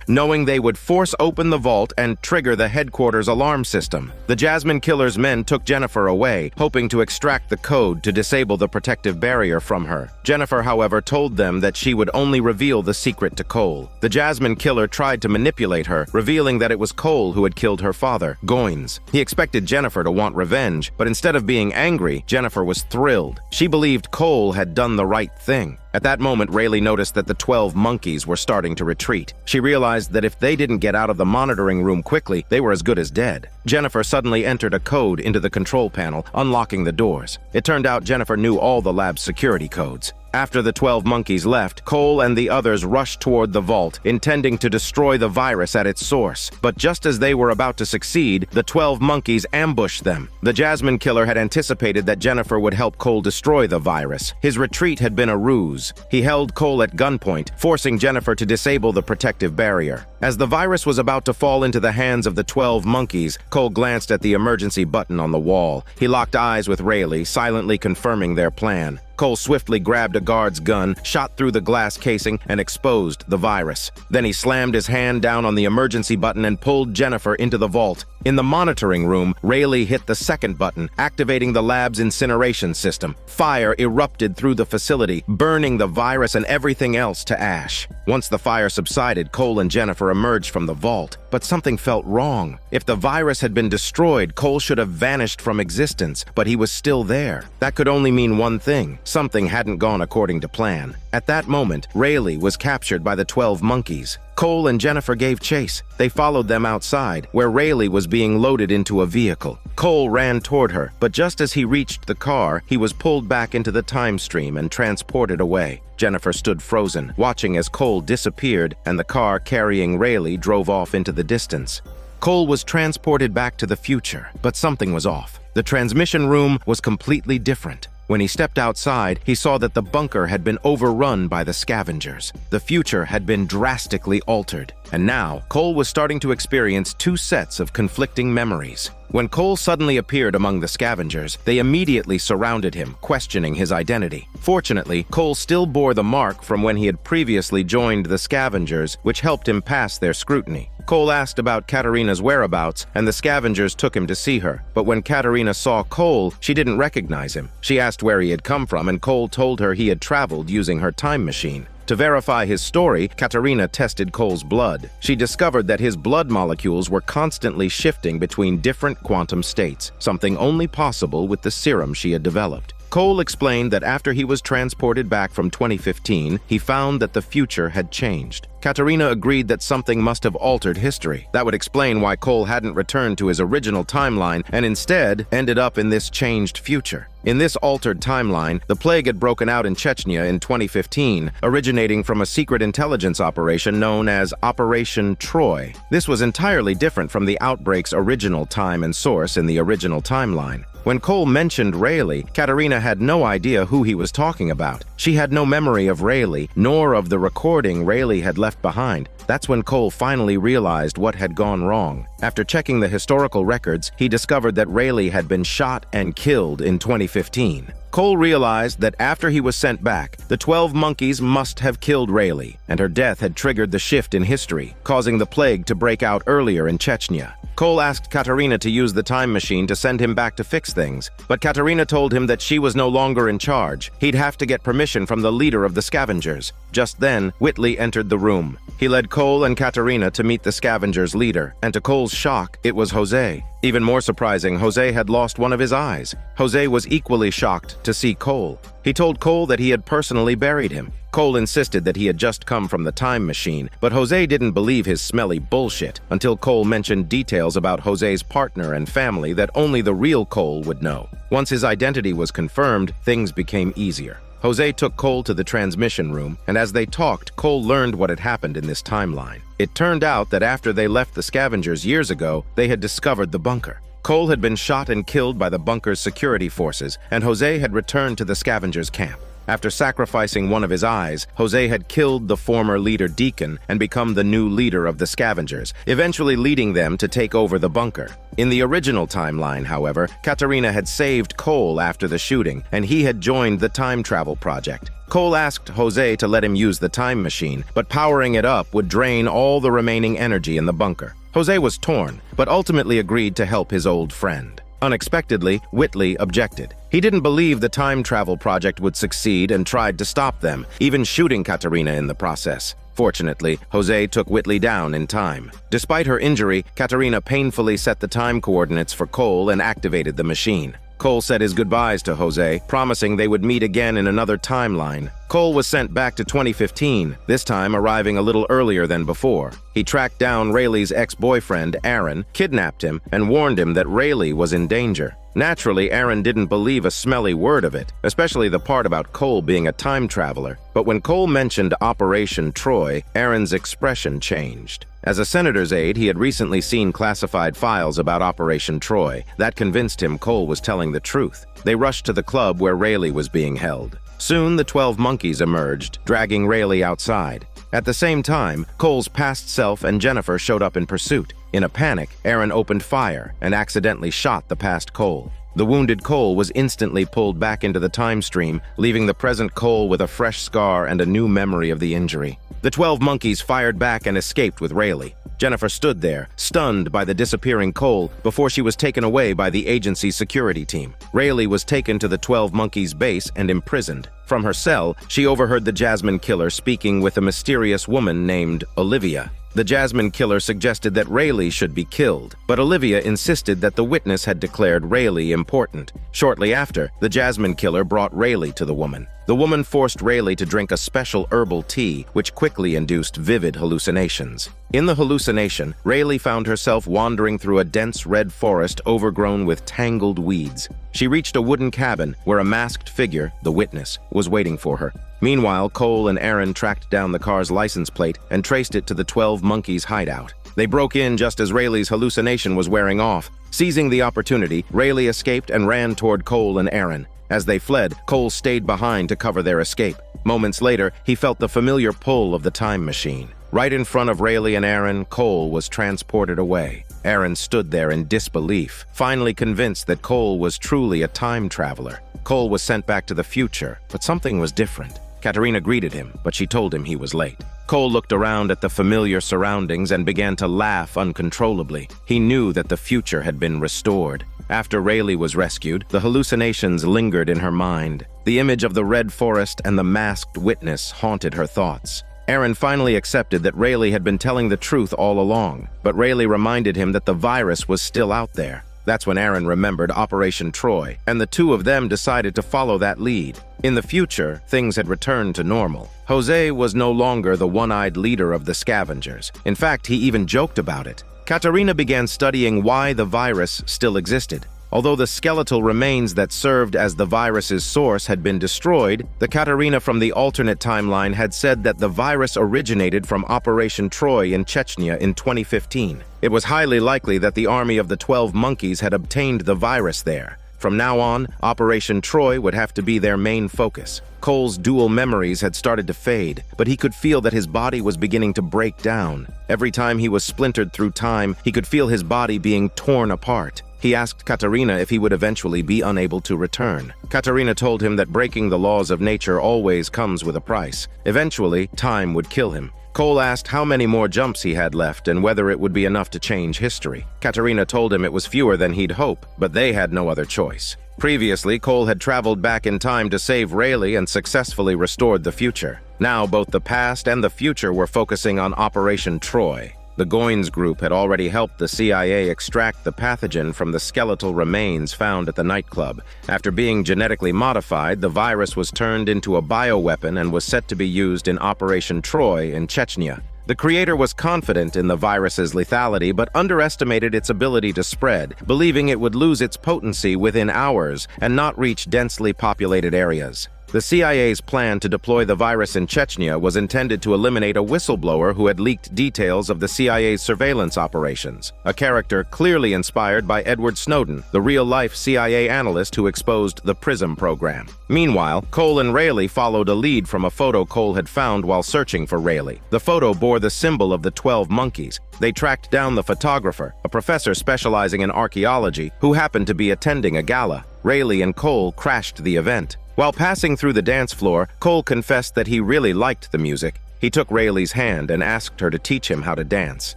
knowing they would force open the vault and trigger the headquarters alarm system. The Jasmine Killer's men took Jennifer away, hoping to extract the code to disable the protective barrier from her. Jennifer, however, told them that she would only reveal the secret to Cole. The Jasmine Killer tried to manipulate her, revealing that it was Cole who had killed her father, Goins. He expected Jennifer to want revenge, but instead of being angry, Jennifer was thrilled. She believed Cole had done the right thing. At that moment, Rayleigh noticed that the 12 monkeys were starting to retreat. She realized that if they didn't get out of the monitoring room quickly, they were as good as dead. Jennifer suddenly entered a code into the control panel, unlocking the doors. It turned out Jennifer knew all the lab's security codes. After the 12 monkeys left, Cole and the others rushed toward the vault, intending to destroy the virus at its source. But just as they were about to succeed, the 12 monkeys ambushed them. The Jasmine Killer had anticipated that Jennifer would help Cole destroy the virus. His retreat had been a ruse. He held Cole at gunpoint, forcing Jennifer to disable the protective barrier. As the virus was about to fall into the hands of the 12 monkeys, Cole glanced at the emergency button on the wall. He locked eyes with Rayleigh, silently confirming their plan. Cole swiftly grabbed a guard's gun, shot through the glass casing, and exposed the virus. Then he slammed his hand down on the emergency button and pulled Jennifer into the vault. In the monitoring room, Rayleigh hit the second button, activating the lab's incineration system. Fire erupted through the facility, burning the virus and everything else to ash. Once the fire subsided, Cole and Jennifer emerged from the vault. But something felt wrong. If the virus had been destroyed, Cole should have vanished from existence, but he was still there. That could only mean one thing. Something hadn't gone according to plan. At that moment, Rayleigh was captured by the 12 monkeys. Cole and Jennifer gave chase. They followed them outside, where Rayleigh was being loaded into a vehicle. Cole ran toward her, but just as he reached the car, he was pulled back into the time stream and transported away. Jennifer stood frozen, watching as Cole disappeared and the car carrying Rayleigh drove off into the distance. Cole was transported back to the future, but something was off. The transmission room was completely different. When he stepped outside, he saw that the bunker had been overrun by the scavengers. The future had been drastically altered, and now Cole was starting to experience two sets of conflicting memories. When Cole suddenly appeared among the scavengers, they immediately surrounded him, questioning his identity. Fortunately, Cole still bore the mark from when he had previously joined the scavengers, which helped him pass their scrutiny. Cole asked about Katarina's whereabouts, and the scavengers took him to see her. But when Katarina saw Cole, she didn't recognize him. She asked where he had come from, and Cole told her he had traveled using her time machine. To verify his story, Katarina tested Cole's blood. She discovered that his blood molecules were constantly shifting between different quantum states, something only possible with the serum she had developed. Cole explained that after he was transported back from 2015, he found that the future had changed. Katarina agreed that something must have altered history. That would explain why Cole hadn't returned to his original timeline and instead ended up in this changed future. In this altered timeline, the plague had broken out in Chechnya in 2015, originating from a secret intelligence operation known as Operation Troy. This was entirely different from the outbreak's original time and source in the original timeline. When Cole mentioned Rayleigh, Katarina had no idea who he was talking about. She had no memory of Rayleigh, nor of the recording Rayleigh had left behind. That's when Cole finally realized what had gone wrong. After checking the historical records, he discovered that Rayleigh had been shot and killed in 2015. Cole realized that after he was sent back, the 12 monkeys must have killed Rayleigh, and her death had triggered the shift in history, causing the plague to break out earlier in Chechnya. Cole asked Katerina to use the time machine to send him back to fix things, but Katerina told him that she was no longer in charge. He'd have to get permission from the leader of the scavengers. Just then, Whitley entered the room. He led Cole and Katerina to meet the scavengers' leader, and to Cole's shock, it was Jose. Even more surprising, Jose had lost one of his eyes. Jose was equally shocked to see Cole. He told Cole that he had personally buried him. Cole insisted that he had just come from the time machine, but Jose didn't believe his smelly bullshit until Cole mentioned details about Jose's partner and family that only the real Cole would know. Once his identity was confirmed, things became easier. Jose took Cole to the transmission room, and as they talked, Cole learned what had happened in this timeline. It turned out that after they left the scavengers years ago, they had discovered the bunker. Cole had been shot and killed by the bunker's security forces, and Jose had returned to the scavengers' camp. After sacrificing one of his eyes, Jose had killed the former leader Deacon and become the new leader of the scavengers, eventually leading them to take over the bunker. In the original timeline, however, Katerina had saved Cole after the shooting, and he had joined the time travel project. Cole asked Jose to let him use the time machine, but powering it up would drain all the remaining energy in the bunker. Jose was torn, but ultimately agreed to help his old friend. Unexpectedly, Whitley objected. He didn't believe the time travel project would succeed and tried to stop them, even shooting Katerina in the process. Fortunately, Jose took Whitley down in time. Despite her injury, Katerina painfully set the time coordinates for Cole and activated the machine. Cole said his goodbyes to Jose, promising they would meet again in another timeline. Cole was sent back to 2015, this time arriving a little earlier than before. He tracked down Rayleigh's ex-boyfriend, Aaron, kidnapped him, and warned him that Rayleigh was in danger. Naturally, Aaron didn't believe a smelly word of it, especially the part about Cole being a time traveler. But when Cole mentioned Operation Troy, Aaron's expression changed. As a senator's aide, he had recently seen classified files about Operation Troy. That convinced him Cole was telling the truth. They rushed to the club where Rayleigh was being held. Soon, the 12 monkeys emerged, dragging Rayleigh outside. At the same time, Cole's past self and Jennifer showed up in pursuit. In a panic, Aaron opened fire and accidentally shot the past Cole. The wounded Cole was instantly pulled back into the time stream, leaving the present Cole with a fresh scar and a new memory of the injury. The 12 monkeys fired back and escaped with Rayleigh. Jennifer stood there, stunned by the disappearing Cole, before she was taken away by the agency's security team. Rayleigh was taken to the 12 monkeys' base and imprisoned. From her cell, she overheard the Jasmine killer speaking with a mysterious woman named Olivia. The Jasmine killer suggested that Rayleigh should be killed, but Olivia insisted that the witness had declared Rayleigh important. Shortly after, the Jasmine killer brought Rayleigh to the woman. The woman forced Rayleigh to drink a special herbal tea, which quickly induced vivid hallucinations. In the hallucination, Rayleigh found herself wandering through a dense red forest overgrown with tangled weeds. She reached a wooden cabin where a masked figure, the witness, was waiting for her. Meanwhile, Cole and Aaron tracked down the car's license plate and traced it to the 12 monkeys' hideout. They broke in just as Rayleigh's hallucination was wearing off. Seizing the opportunity, Rayleigh escaped and ran toward Cole and Aaron. As they fled, Cole stayed behind to cover their escape. Moments later, he felt the familiar pull of the time machine. Right in front of Rayleigh and Aaron, Cole was transported away. Aaron stood there in disbelief, finally convinced that Cole was truly a time traveler. Cole was sent back to the future, but something was different. Katerina greeted him, but she told him he was late. Cole looked around at the familiar surroundings and began to laugh uncontrollably. He knew that the future had been restored. After Rayleigh was rescued, the hallucinations lingered in her mind. The image of the red forest and the masked witness haunted her thoughts. Aaron finally accepted that Rayleigh had been telling the truth all along, but Rayleigh reminded him that the virus was still out there. That's when Aaron remembered Operation Troy, and the two of them decided to follow that lead. In the future, things had returned to normal. Jose was no longer the one-eyed leader of the scavengers. In fact, he even joked about it. Katerina began studying why the virus still existed. Although the skeletal remains that served as the virus's source had been destroyed, the Katerina from the alternate timeline had said that the virus originated from Operation Troy in Chechnya in 2015. It was highly likely that the army of the 12 monkeys had obtained the virus there. From now on, Operation Troy would have to be their main focus. Cole's dual memories had started to fade, but he could feel that his body was beginning to break down. Every time he was splintered through time, he could feel his body being torn apart. He asked Katerina if he would eventually be unable to return. Katerina told him that breaking the laws of nature always comes with a price. Eventually, time would kill him. Cole asked how many more jumps he had left and whether it would be enough to change history. Katerina told him it was fewer than he'd hope, but they had no other choice. Previously, Cole had traveled back in time to save Rayleigh and successfully restored the future. Now, both the past and the future were focusing on Operation Troy. The Goins group had already helped the CIA extract the pathogen from the skeletal remains found at the nightclub. After being genetically modified, the virus was turned into a bioweapon and was set to be used in Operation Troy in Chechnya. The creator was confident in the virus's lethality but underestimated its ability to spread, believing it would lose its potency within hours and not reach densely populated areas. The CIA's plan to deploy the virus in Chechnya was intended to eliminate a whistleblower who had leaked details of the CIA's surveillance operations, a character clearly inspired by Edward Snowden, the real-life CIA analyst who exposed the PRISM program. Meanwhile, Cole and Rayleigh followed a lead from a photo Cole had found while searching for Rayleigh. The photo bore the symbol of the 12 monkeys. They tracked down the photographer, a professor specializing in archaeology, who happened to be attending a gala. Rayleigh and Cole crashed the event. While passing through the dance floor, Cole confessed that he really liked the music. He took Rayleigh's hand and asked her to teach him how to dance.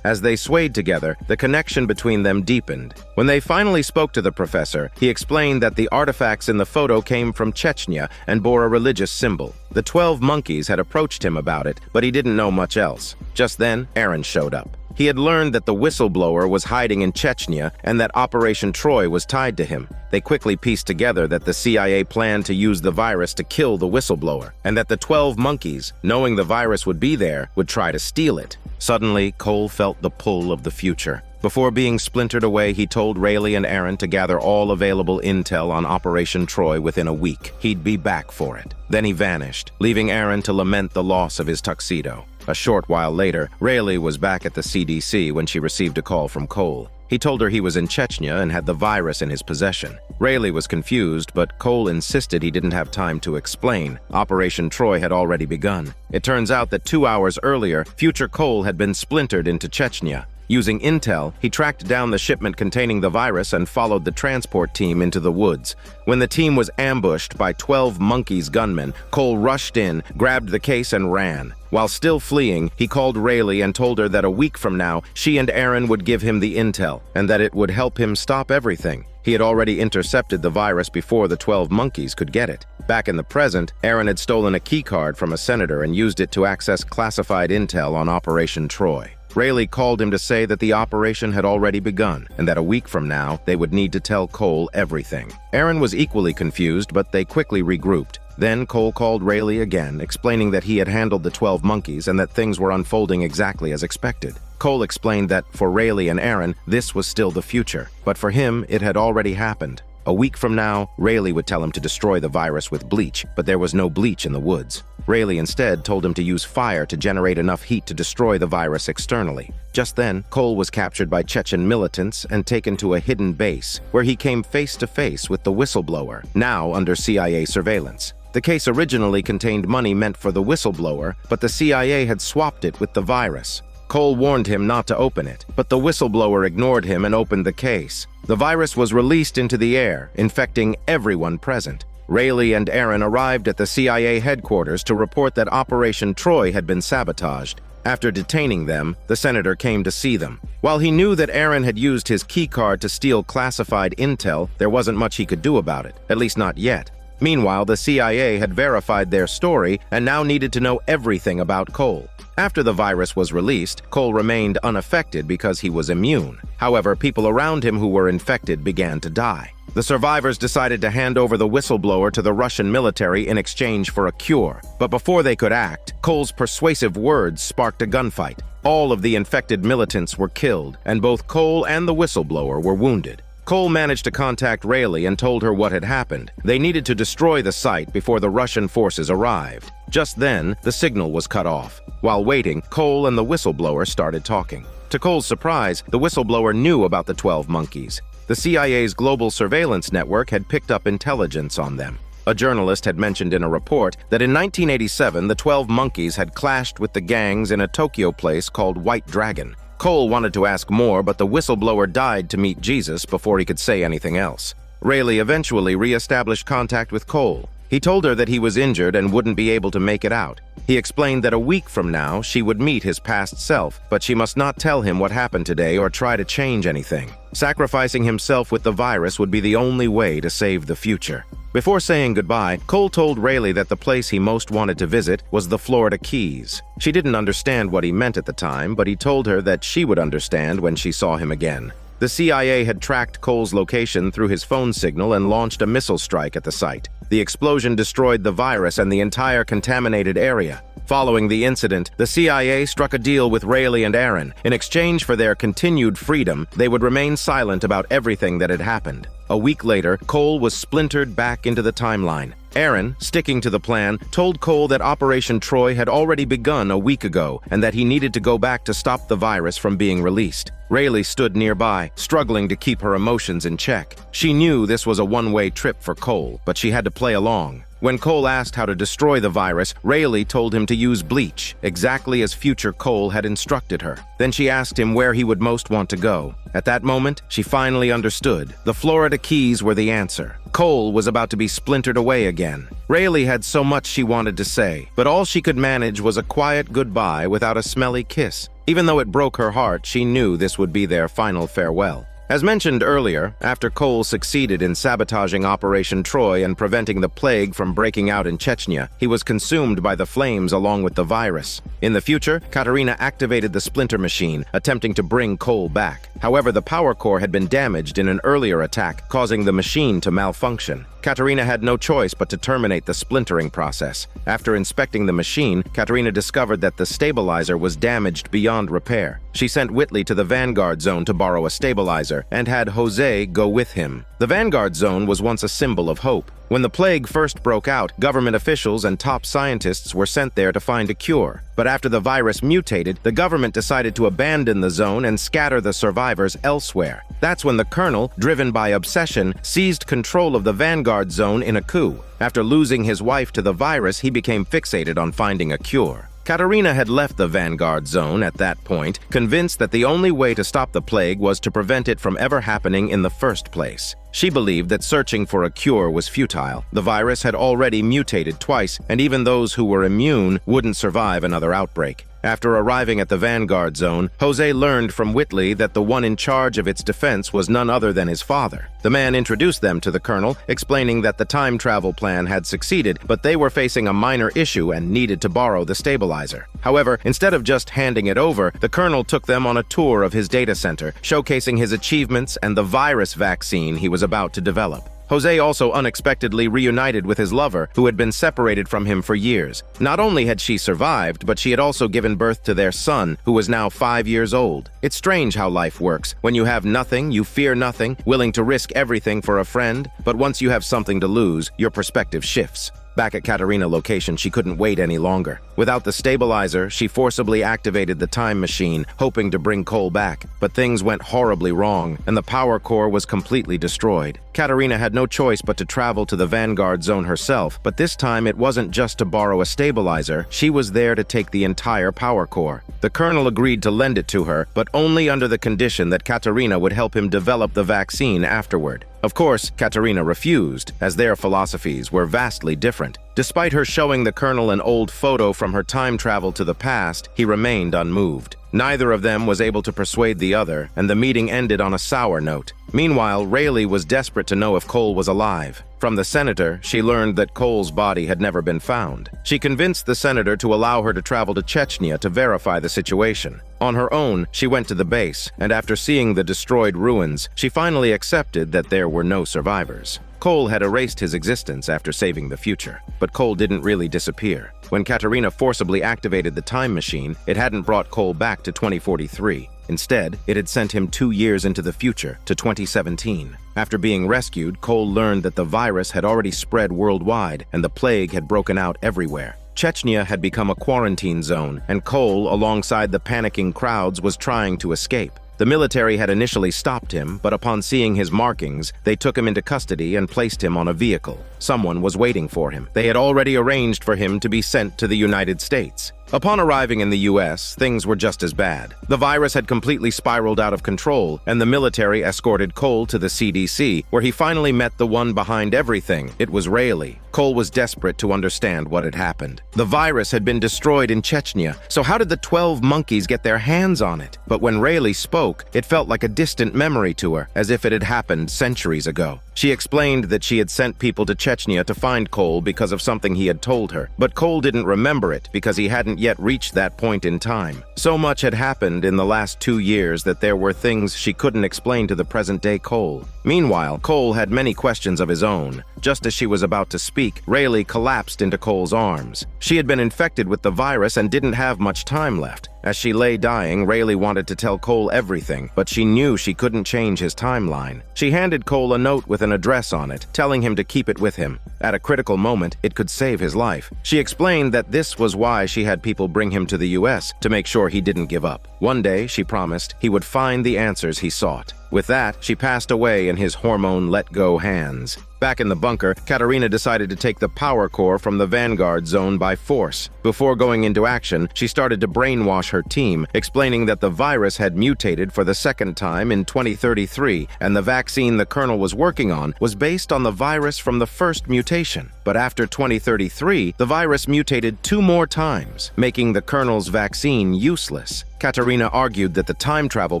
As they swayed together, the connection between them deepened. When they finally spoke to the professor, he explained that the artifacts in the photo came from Chechnya and bore a religious symbol. The 12 monkeys had approached him about it, but he didn't know much else. Just then, Aaron showed up. He had learned that the whistleblower was hiding in Chechnya and that Operation Troy was tied to him. They quickly pieced together that the CIA planned to use the virus to kill the whistleblower, and that the 12 monkeys, knowing the virus would be there, would try to steal it. Suddenly, Cole felt the pull of the future. Before being splintered away, he told Rayleigh and Aaron to gather all available intel on Operation Troy within a week. He'd be back for it. Then he vanished, leaving Aaron to lament the loss of his tuxedo. A short while later, Rayleigh was back at the CDC when she received a call from Cole. He told her he was in Chechnya and had the virus in his possession. Rayleigh was confused, but Cole insisted he didn't have time to explain. Operation Troy had already begun. It turns out that 2 hours earlier, future Cole had been splintered into Chechnya. Using intel, he tracked down the shipment containing the virus and followed the transport team into the woods. When the team was ambushed by 12 monkeys gunmen, Cole rushed in, grabbed the case and ran. While still fleeing, he called Rayleigh and told her that a week from now, she and Aaron would give him the intel, and that it would help him stop everything. He had already intercepted the virus before the 12 monkeys could get it. Back in the present, Aaron had stolen a keycard from a senator and used it to access classified intel on Operation Troy. Rayleigh called him to say that the operation had already begun, and that a week from now, they would need to tell Cole everything. Aaron was equally confused, but they quickly regrouped. Then Cole called Rayleigh again, explaining that he had handled the 12 monkeys and that things were unfolding exactly as expected. Cole explained that, for Rayleigh and Aaron, this was still the future, but for him, it had already happened. A week from now, Rayleigh would tell him to destroy the virus with bleach, but there was no bleach in the woods. Rayleigh instead told him to use fire to generate enough heat to destroy the virus externally. Just then, Cole was captured by Chechen militants and taken to a hidden base, where he came face to face with the whistleblower, now under CIA surveillance. The case originally contained money meant for the whistleblower, but the CIA had swapped it with the virus. Cole warned him not to open it, but the whistleblower ignored him and opened the case. The virus was released into the air, infecting everyone present. Rayleigh and Aaron arrived at the CIA headquarters to report that Operation Troy had been sabotaged. After detaining them, the senator came to see them. While he knew that Aaron had used his keycard to steal classified intel, there wasn't much he could do about it, at least not yet. Meanwhile, the CIA had verified their story and now needed to know everything about Cole. After the virus was released, Cole remained unaffected because he was immune. However, people around him who were infected began to die. The survivors decided to hand over the whistleblower to the Russian military in exchange for a cure. But before they could act, Cole's persuasive words sparked a gunfight. All of the infected militants were killed, and both Cole and the whistleblower were wounded. Cole managed to contact Rayleigh and told her what had happened. They needed to destroy the site before the Russian forces arrived. Just then, the signal was cut off. While waiting, Cole and the whistleblower started talking. To Cole's surprise, the whistleblower knew about the 12 monkeys. The CIA's global surveillance network had picked up intelligence on them. A journalist had mentioned in a report that in 1987, the 12 monkeys had clashed with the gangs in a Tokyo place called White Dragon. Cole wanted to ask more, but the whistleblower died to meet Jesus before he could say anything else. Rayleigh eventually re-established contact with Cole. He told her that he was injured and wouldn't be able to make it out. He explained that a week from now, she would meet his past self, but she must not tell him what happened today or try to change anything. Sacrificing himself with the virus would be the only way to save the future. Before saying goodbye, Cole told Rayleigh that the place he most wanted to visit was the Florida Keys. She didn't understand what he meant at the time, but he told her that she would understand when she saw him again. The CIA had tracked Cole's location through his phone signal and launched a missile strike at the site. The explosion destroyed the virus and the entire contaminated area. Following the incident, the CIA struck a deal with Rayleigh and Aaron. In exchange for their continued freedom, they would remain silent about everything that had happened. A week later, Cole was splintered back into the timeline. Aaron, sticking to the plan, told Cole that Operation Troy had already begun a week ago and that he needed to go back to stop the virus from being released. Rayleigh stood nearby, struggling to keep her emotions in check. She knew this was a one-way trip for Cole, but she had to play along. When Cole asked how to destroy the virus, Rayleigh told him to use bleach, exactly as future Cole had instructed her. Then she asked him where he would most want to go. At that moment, she finally understood. The Florida Keys were the answer. Cole was about to be splintered away again. Rayleigh had so much she wanted to say, but all she could manage was a quiet goodbye without a smelly kiss. Even though it broke her heart, she knew this would be their final farewell. As mentioned earlier, after Cole succeeded in sabotaging Operation Troy and preventing the plague from breaking out in Chechnya, he was consumed by the flames along with the virus. In the future, Katerina activated the splinter machine, attempting to bring Cole back. However, the power core had been damaged in an earlier attack, causing the machine to malfunction. Katerina had no choice but to terminate the splintering process. After inspecting the machine, Katerina discovered that the stabilizer was damaged beyond repair. She sent Whitley to the Vanguard Zone to borrow a stabilizer and had Jose go with him. The Vanguard Zone was once a symbol of hope. When the plague first broke out, government officials and top scientists were sent there to find a cure. But after the virus mutated, the government decided to abandon the zone and scatter the survivors elsewhere. That's when the colonel, driven by obsession, seized control of the Vanguard Zone in a coup. After losing his wife to the virus, he became fixated on finding a cure. Katerina had left the Vanguard Zone at that point, convinced that the only way to stop the plague was to prevent it from ever happening in the first place. She believed that searching for a cure was futile. The virus had already mutated twice, and even those who were immune wouldn't survive another outbreak. After arriving at the Vanguard Zone, Jose learned from Whitley that the one in charge of its defense was none other than his father. The man introduced them to the colonel, explaining that the time travel plan had succeeded, but they were facing a minor issue and needed to borrow the stabilizer. However, instead of just handing it over, the colonel took them on a tour of his data center, showcasing his achievements and the virus vaccine he was about to develop. Jose also unexpectedly reunited with his lover, who had been separated from him for years. Not only had she survived, but she had also given birth to their son, who was now 5 years old. It's strange how life works. When you have nothing, you fear nothing, willing to risk everything for a friend. But once you have something to lose, your perspective shifts. Back at Katerina's location, she couldn't wait any longer. Without the stabilizer, she forcibly activated the time machine, hoping to bring Cole back. But things went horribly wrong, and the power core was completely destroyed. Katerina had no choice but to travel to the Vanguard Zone herself, but this time it wasn't just to borrow a stabilizer, she was there to take the entire power core. The colonel agreed to lend it to her, but only under the condition that Katerina would help him develop the vaccine afterward. Of course, Katerina refused, as their philosophies were vastly different. Despite her showing the colonel an old photo from her time travel to the past, he remained unmoved. Neither of them was able to persuade the other, and the meeting ended on a sour note. Meanwhile, Rayleigh was desperate to know if Cole was alive. From the senator, she learned that Cole's body had never been found. She convinced the senator to allow her to travel to Chechnya to verify the situation. On her own, she went to the base, and after seeing the destroyed ruins, she finally accepted that there were no survivors. Cole had erased his existence after saving the future, but Cole didn't really disappear. When Katerina forcibly activated the time machine, it hadn't brought Cole back to 2043. Instead, it had sent him 2 years into the future, to 2017. After being rescued, Cole learned that the virus had already spread worldwide and the plague had broken out everywhere. Chechnya had become a quarantine zone, and Cole, alongside the panicking crowds, was trying to escape. The military had initially stopped him, but upon seeing his markings, they took him into custody and placed him on a vehicle. Someone was waiting for him. They had already arranged for him to be sent to the United States. Upon arriving in the US, things were just as bad. The virus had completely spiraled out of control, and the military escorted Cole to the CDC, where he finally met the one behind everything. It was Rayleigh. Cole was desperate to understand what had happened. The virus had been destroyed in Chechnya, so how did the 12 monkeys get their hands on it? But when Rayleigh spoke, it felt like a distant memory to her, as if it had happened centuries ago. She explained that she had sent people to Chechnya to find Cole because of something he had told her, but Cole didn't remember it because he hadn't yet reached that point in time. So much had happened in the last 2 years that there were things she couldn't explain to the present-day Cole. Meanwhile, Cole had many questions of his own. Just as she was about to speak, Rayleigh collapsed into Cole's arms. She had been infected with the virus and didn't have much time left. As she lay dying, Rayleigh wanted to tell Cole everything, but she knew she couldn't change his timeline. She handed Cole a note with an address on it, telling him to keep it with him. At a critical moment, it could save his life. She explained that this was why she had people bring him to the US, to make sure he didn't give up. One day, she promised, he would find the answers he sought. With that, she passed away in his hormone-let-go hands. Back in the bunker, Katerina decided to take the power core from the Vanguard zone by force. Before going into action, she started to brainwash her team, explaining that the virus had mutated for the second time in 2033, and the vaccine the Colonel was working on was based on the virus from the first mutation. But after 2033, the virus mutated 2 more times, making the Colonel's vaccine useless. Katerina argued that the time travel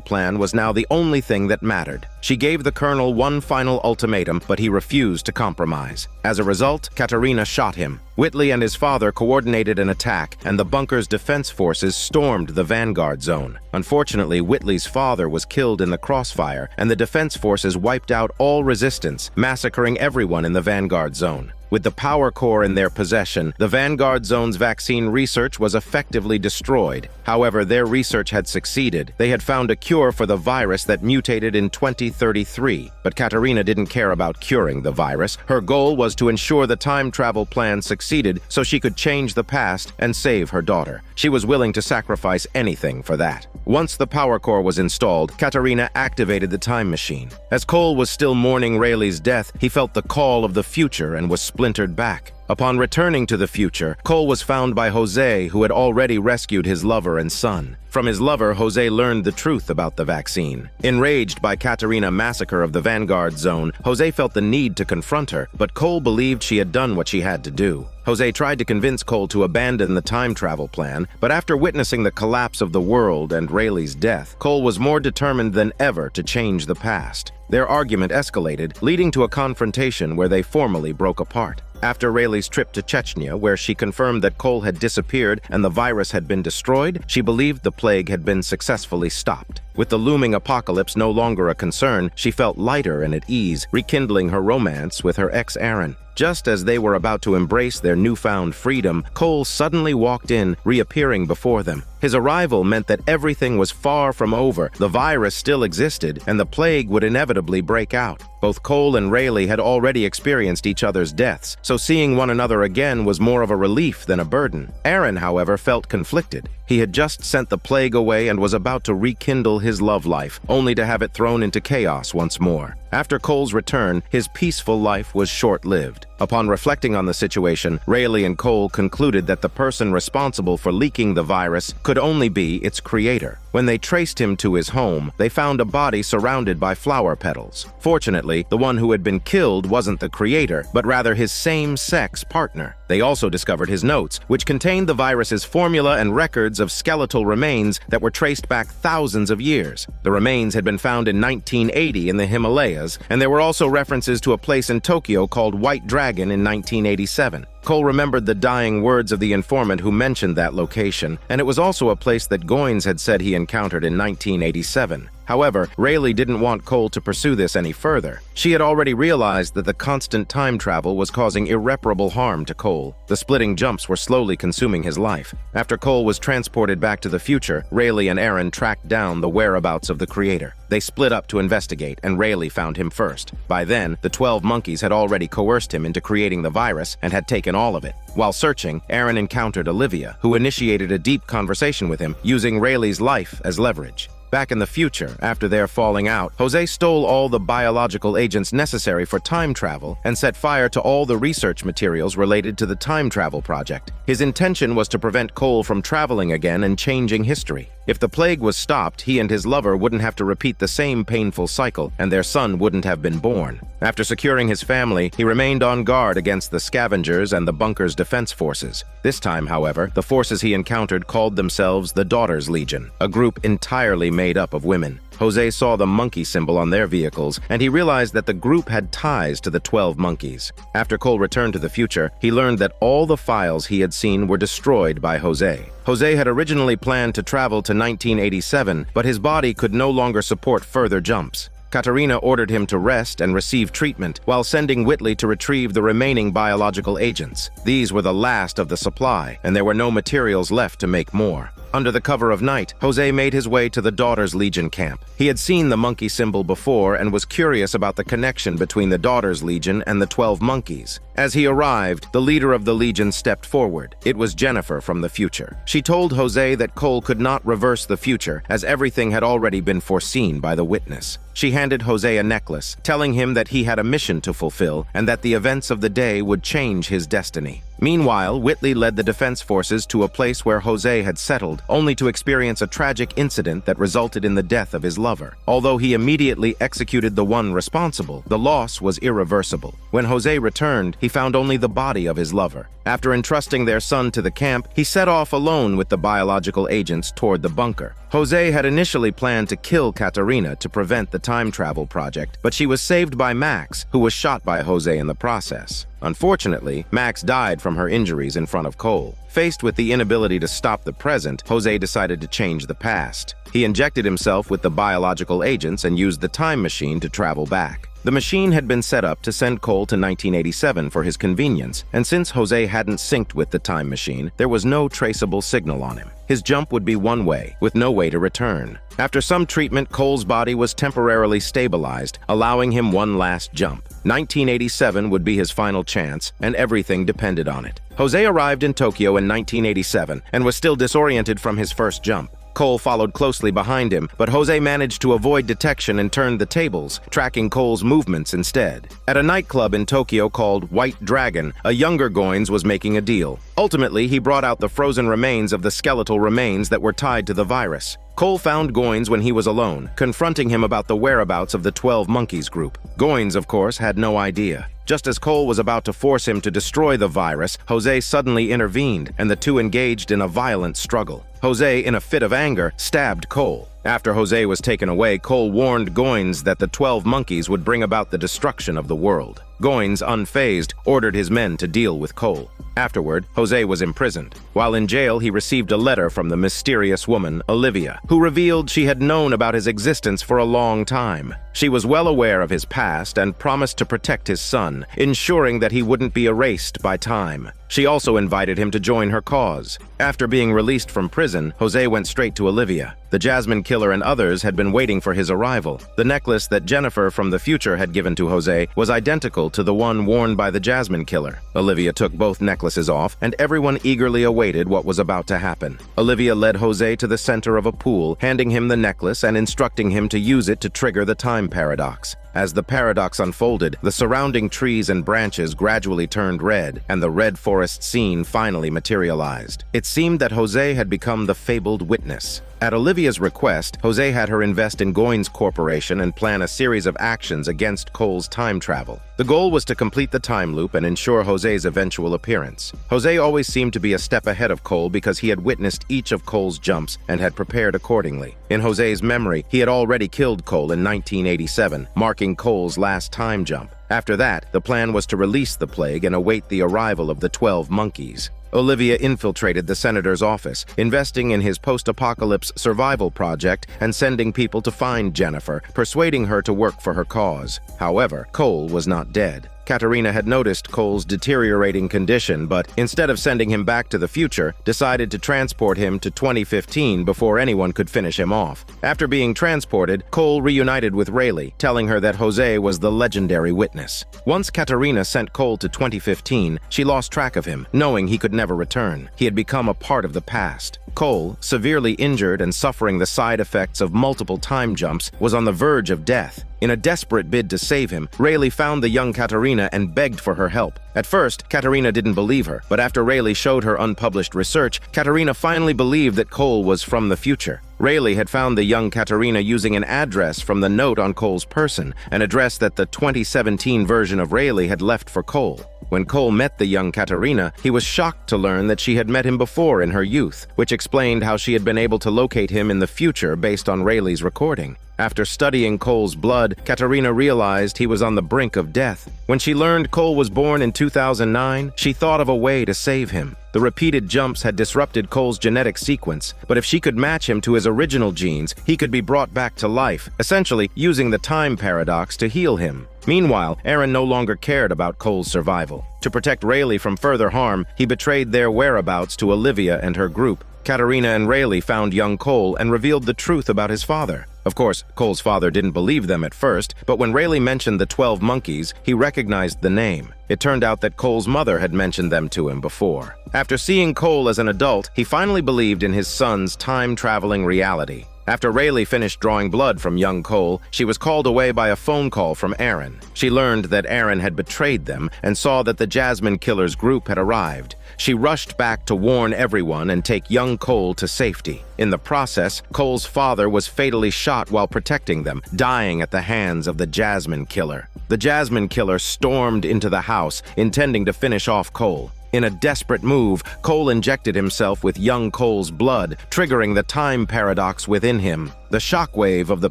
plan was now the only thing that mattered. She gave the Colonel one final ultimatum, but he refused to compromise. As a result, Katerina shot him. Whitley and his father coordinated an attack, and the bunker's defense forces stormed the Vanguard zone. Unfortunately, Whitley's father was killed in the crossfire, and the defense forces wiped out all resistance, massacring everyone in the Vanguard zone. With the power core in their possession, the Vanguard Zone's vaccine research was effectively destroyed. However, their research had succeeded. They had found a cure for the virus that mutated in 2033. But Katerina didn't care about curing the virus. Her goal was to ensure the time travel plan succeeded so she could change the past and save her daughter. She was willing to sacrifice anything for that. Once the power core was installed, Katerina activated the time machine. As Cole was still mourning Rayleigh's death, he felt the call of the future and was splintered back. Upon returning to the future, Cole was found by Jose, who had already rescued his lover and son. From his lover, Jose learned the truth about the vaccine. Enraged by Katerina's massacre of the Vanguard Zone, Jose felt the need to confront her, but Cole believed she had done what she had to do. Jose tried to convince Cole to abandon the time travel plan, but after witnessing the collapse of the world and Rayleigh's death, Cole was more determined than ever to change the past. Their argument escalated, leading to a confrontation where they formally broke apart. After Rayleigh's trip to Chechnya, where she confirmed that Cole had disappeared and the virus had been destroyed, she believed the plague had been successfully stopped. With the looming apocalypse no longer a concern, she felt lighter and at ease, rekindling her romance with her ex Aaron. Just as they were about to embrace their newfound freedom, Cole suddenly walked in, reappearing before them. His arrival meant that everything was far from over, the virus still existed, and the plague would inevitably break out. Both Cole and Rayleigh had already experienced each other's deaths, so seeing one another again was more of a relief than a burden. Aaron, however, felt conflicted. He had just sent the plague away and was about to rekindle his love life, only to have it thrown into chaos once more. After Cole's return, his peaceful life was short-lived. Upon reflecting on the situation, Rayleigh and Cole concluded that the person responsible for leaking the virus could only be its creator. When they traced him to his home, they found a body surrounded by flower petals. Fortunately, the one who had been killed wasn't the creator, but rather his same-sex partner. They also discovered his notes, which contained the virus's formula and records of skeletal remains that were traced back thousands of years. The remains had been found in 1980 in the Himalayas, and there were also references to a place in Tokyo called White Dragon in 1987. Cole remembered the dying words of the informant who mentioned that location, and it was also a place that Goines had said he encountered in 1987. However, Rayleigh didn't want Cole to pursue this any further. She had already realized that the constant time travel was causing irreparable harm to Cole. The splitting jumps were slowly consuming his life. After Cole was transported back to the future, Rayleigh and Aaron tracked down the whereabouts of the creator. They split up to investigate, and Rayleigh found him first. By then, the 12 monkeys had already coerced him into creating the virus and had taken all of it. While searching, Aaron encountered Olivia, who initiated a deep conversation with him, using Rayleigh's life as leverage. Back in the future, after their falling out, Jose stole all the biological agents necessary for time travel and set fire to all the research materials related to the time travel project. His intention was to prevent Cole from traveling again and changing history. If the plague was stopped, he and his lover wouldn't have to repeat the same painful cycle, and their son wouldn't have been born. After securing his family, he remained on guard against the scavengers and the bunker's defense forces. This time, however, the forces he encountered called themselves the Daughters Legion, a group entirely made up of women. Jose saw the monkey symbol on their vehicles, and he realized that the group had ties to the 12 monkeys. After Cole returned to the future, he learned that all the files he had seen were destroyed by Jose. Jose had originally planned to travel to 1987, but his body could no longer support further jumps. Katarina ordered him to rest and receive treatment, while sending Whitley to retrieve the remaining biological agents. These were the last of the supply, and there were no materials left to make more. Under the cover of night, Jose made his way to the Daughters Legion camp. He had seen the monkey symbol before and was curious about the connection between the Daughters Legion and the 12 monkeys. As he arrived, the leader of the Legion stepped forward. It was Jennifer from the future. She told Jose that Cole could not reverse the future, as everything had already been foreseen by the witness. She handed Jose a necklace, telling him that he had a mission to fulfill and that the events of the day would change his destiny. Meanwhile, Whitley led the defense forces to a place where Jose had settled, only to experience a tragic incident that resulted in the death of his lover. Although he immediately executed the one responsible, the loss was irreversible. When Jose returned, he found only the body of his lover. After entrusting their son to the camp, he set off alone with the biological agents toward the bunker. Jose had initially planned to kill Katarina to prevent the time travel project, but she was saved by Max, who was shot by Jose in the process. Unfortunately, Max died from her injuries in front of Cole. Faced with the inability to stop the present, Jose decided to change the past. He injected himself with the biological agents and used the time machine to travel back. The machine had been set up to send Cole to 1987 for his convenience, and since Jose hadn't synced with the time machine, there was no traceable signal on him. His jump would be one way, with no way to return. After some treatment, Cole's body was temporarily stabilized, allowing him one last jump. 1987 would be his final chance, and everything depended on it. Jose arrived in Tokyo in 1987 and was still disoriented from his first jump. Cole followed closely behind him, but Jose managed to avoid detection and turned the tables, tracking Cole's movements instead. At a nightclub in Tokyo called White Dragon, a younger Goins was making a deal. Ultimately, he brought out the frozen remains of the skeletal remains that were tied to the virus. Cole found Goins when he was alone, confronting him about the whereabouts of the 12 Monkeys group. Goins, of course, had no idea. Just as Cole was about to force him to destroy the virus, Jose suddenly intervened, and the two engaged in a violent struggle. Jose, in a fit of anger, stabbed Cole. After Jose was taken away, Cole warned Goins that the 12 monkeys would bring about the destruction of the world. Goins, unfazed, ordered his men to deal with Cole. Afterward, Jose was imprisoned. While in jail, he received a letter from the mysterious woman, Olivia, who revealed she had known about his existence for a long time. She was well aware of his past and promised to protect his son, ensuring that he wouldn't be erased by time. She also invited him to join her cause. After being released from prison, Jose went straight to Olivia. The Jasmine Killer and others had been waiting for his arrival. The necklace that Jennifer from the future had given to Jose was identical to the one worn by the Jasmine Killer. Olivia took both necklaces off, and everyone eagerly awaited what was about to happen. Olivia led Jose to the center of a pool, handing him the necklace and instructing him to use it to trigger the time paradox. As the paradox unfolded, the surrounding trees and branches gradually turned red, and the red forest scene finally materialized. It seemed that Jose had become the fabled witness. At Olivia's request, Jose had her invest in Goins Corporation and plan a series of actions against Cole's time travel. The goal was to complete the time loop and ensure Jose's eventual appearance. Jose always seemed to be a step ahead of Cole because he had witnessed each of Cole's jumps and had prepared accordingly. In Jose's memory, he had already killed Cole in 1987, marking Cole's last time jump. After that, the plan was to release the plague and await the arrival of the 12 monkeys. Olivia infiltrated the senator's office, investing in his post-apocalypse survival project and sending people to find Jennifer, persuading her to work for her cause. However, Cole was not dead. Katerina had noticed Cole's deteriorating condition, but instead of sending him back to the future, decided to transport him to 2015 before anyone could finish him off. After being transported, Cole reunited with Rayleigh, telling her that Jose was the legendary witness. Once Katerina sent Cole to 2015, she lost track of him, knowing he could never return. He had become a part of the past. Cole, severely injured and suffering the side effects of multiple time jumps, was on the verge of death. In a desperate bid to save him, Rayleigh found the young Katerina and begged for her help. At first, Katerina didn't believe her, but after Rayleigh showed her unpublished research, Katerina finally believed that Cole was from the future. Rayleigh had found the young Katerina using an address from the note on Cole's person, an address that the 2017 version of Rayleigh had left for Cole. When Cole met the young Katerina, he was shocked to learn that she had met him before in her youth, which explained how she had been able to locate him in the future based on Rayleigh's recording. After studying Cole's blood, Katerina realized he was on the brink of death. When she learned Cole was born in 2009, she thought of a way to save him. The repeated jumps had disrupted Cole's genetic sequence, but if she could match him to his original genes, he could be brought back to life, essentially using the time paradox to heal him. Meanwhile, Aaron no longer cared about Cole's survival. To protect Rayleigh from further harm, he betrayed their whereabouts to Olivia and her group. Katerina and Rayleigh found young Cole and revealed the truth about his father. Of course, Cole's father didn't believe them at first, but when Rayleigh mentioned the 12 monkeys, he recognized the name. It turned out that Cole's mother had mentioned them to him before. After seeing Cole as an adult, he finally believed in his son's time-traveling reality. After Rayleigh finished drawing blood from young Cole, she was called away by a phone call from Aaron. She learned that Aaron had betrayed them and saw that the Jasmine Killer's group had arrived. She rushed back to warn everyone and take young Cole to safety. In the process, Cole's father was fatally shot while protecting them, dying at the hands of the Jasmine Killer. The Jasmine Killer stormed into the house, intending to finish off Cole. In a desperate move, Cole injected himself with young Cole's blood, triggering the time paradox within him. The shockwave of the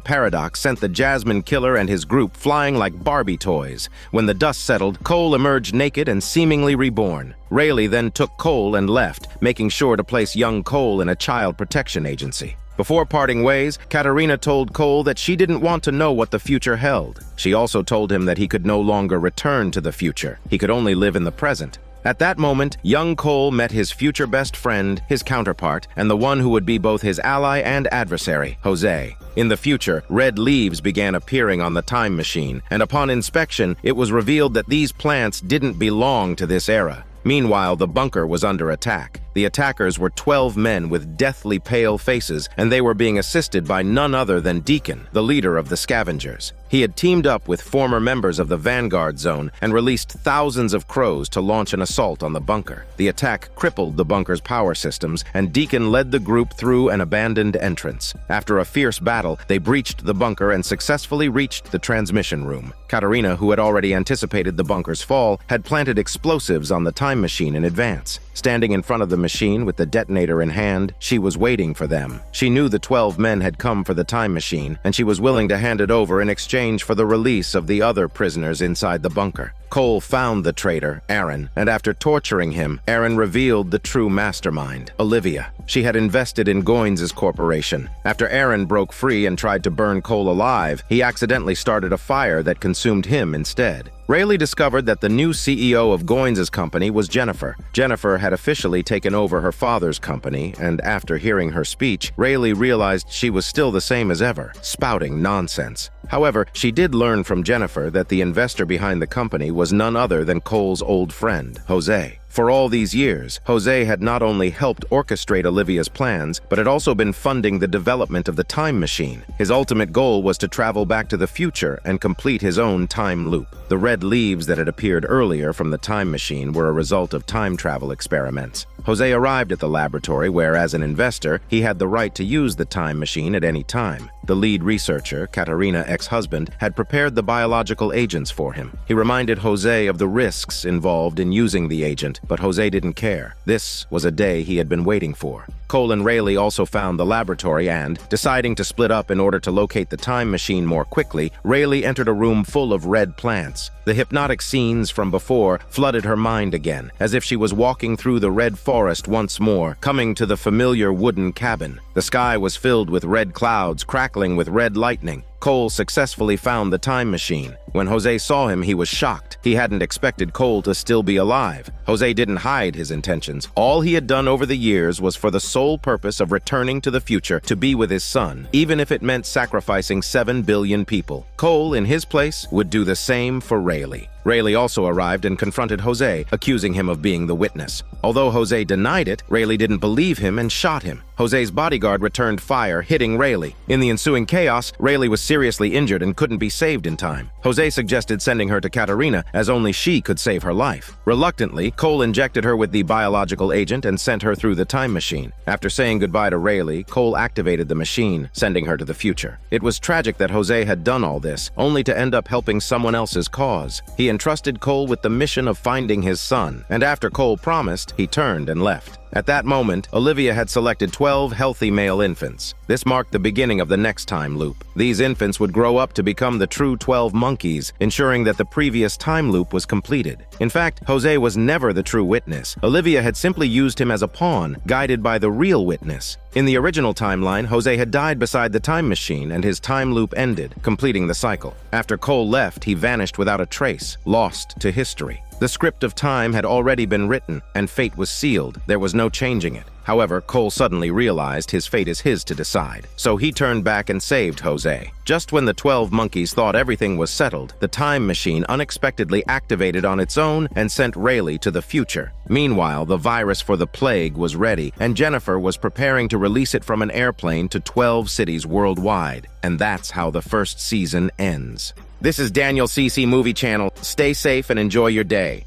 paradox sent the Jasmine Killer and his group flying like Barbie toys. When the dust settled, Cole emerged naked and seemingly reborn. Rayleigh then took Cole and left, making sure to place young Cole in a child protection agency. Before parting ways, Katerina told Cole that she didn't want to know what the future held. She also told him that he could no longer return to the future. He could only live in the present. At that moment, young Cole met his future best friend, his counterpart, and the one who would be both his ally and adversary, Jose. In the future, red leaves began appearing on the time machine, and upon inspection, it was revealed that these plants didn't belong to this era. Meanwhile, the bunker was under attack. The attackers were 12 men with deathly pale faces, and they were being assisted by none other than Deacon, the leader of the scavengers. He had teamed up with former members of the Vanguard Zone and released thousands of crows to launch an assault on the bunker. The attack crippled the bunker's power systems, and Deacon led the group through an abandoned entrance. After a fierce battle, they breached the bunker and successfully reached the transmission room. Katerina, who had already anticipated the bunker's fall, had planted explosives on the time machine in advance. Standing in front of the machine with the detonator in hand, she was waiting for them. She knew the 12 men had come for the time machine, and she was willing to hand it over in exchange for the release of the other prisoners inside the bunker. Cole found the traitor, Aaron, and after torturing him, Aaron revealed the true mastermind, Olivia. She had invested in Goines' corporation. After Aaron broke free and tried to burn Cole alive, he accidentally started a fire that consumed him instead. Rayleigh discovered that the new CEO of Goines' company was Jennifer. Jennifer had officially taken over her father's company, and after hearing her speech, Rayleigh realized she was still the same as ever, spouting nonsense. However, she did learn from Jennifer that the investor behind the company was none other than Cole's old friend, Jose. For all these years, Jose had not only helped orchestrate Olivia's plans, but had also been funding the development of the time machine. His ultimate goal was to travel back to the future and complete his own time loop. The red leaves that had appeared earlier from the time machine were a result of time travel experiments. Jose arrived at the laboratory where, as an investor, he had the right to use the time machine at any time. The lead researcher, Katerina's ex-husband, had prepared the biological agents for him. He reminded Jose of the risks involved in using the agent, but Jose didn't care. This was a day he had been waiting for. Cole and Rayleigh also found the laboratory and, deciding to split up in order to locate the time machine more quickly, Rayleigh entered a room full of red plants. The hypnotic scenes from before flooded her mind again, as if she was walking through the red forest once more, coming to the familiar wooden cabin. The sky was filled with red clouds crackling with red lightning. Cole successfully found the time machine. When Jose saw him, he was shocked. He hadn't expected Cole to still be alive. Jose didn't hide his intentions. All he had done over the years was for the sole purpose of returning to the future to be with his son, even if it meant sacrificing 7 billion people. Cole, in his place, would do the same for Rayleigh. Rayleigh also arrived and confronted Jose, accusing him of being the witness. Although Jose denied it, Rayleigh didn't believe him and shot him. Jose's bodyguard returned fire, hitting Rayleigh. In the ensuing chaos, Rayleigh was seriously injured and couldn't be saved in time. Jose suggested sending her to Katarina, as only she could save her life. Reluctantly, Cole injected her with the biological agent and sent her through the time machine. After saying goodbye to Rayleigh, Cole activated the machine, sending her to the future. It was tragic that Jose had done all this, only to end up helping someone else's cause. He entrusted Cole with the mission of finding his son, and after Cole promised, he turned and left. At that moment, Olivia had selected 12 healthy male infants. This marked the beginning of the next time loop. These infants would grow up to become the true 12 monkeys, ensuring that the previous time loop was completed. In fact, Jose was never the true witness. Olivia had simply used him as a pawn, guided by the real witness. In the original timeline, Jose had died beside the time machine and his time loop ended, completing the cycle. After Cole left, he vanished without a trace, lost to history. The script of time had already been written, and fate was sealed. There was no changing it. However, Cole suddenly realized his fate is his to decide. So he turned back and saved Jose. Just when the 12 monkeys thought everything was settled, the time machine unexpectedly activated on its own and sent Rayleigh to the future. Meanwhile, the virus for the plague was ready, and Jennifer was preparing to release it from an airplane to 12 cities worldwide. And that's how the first season ends. This is Daniel CC Movie Channel. Stay safe and enjoy your day.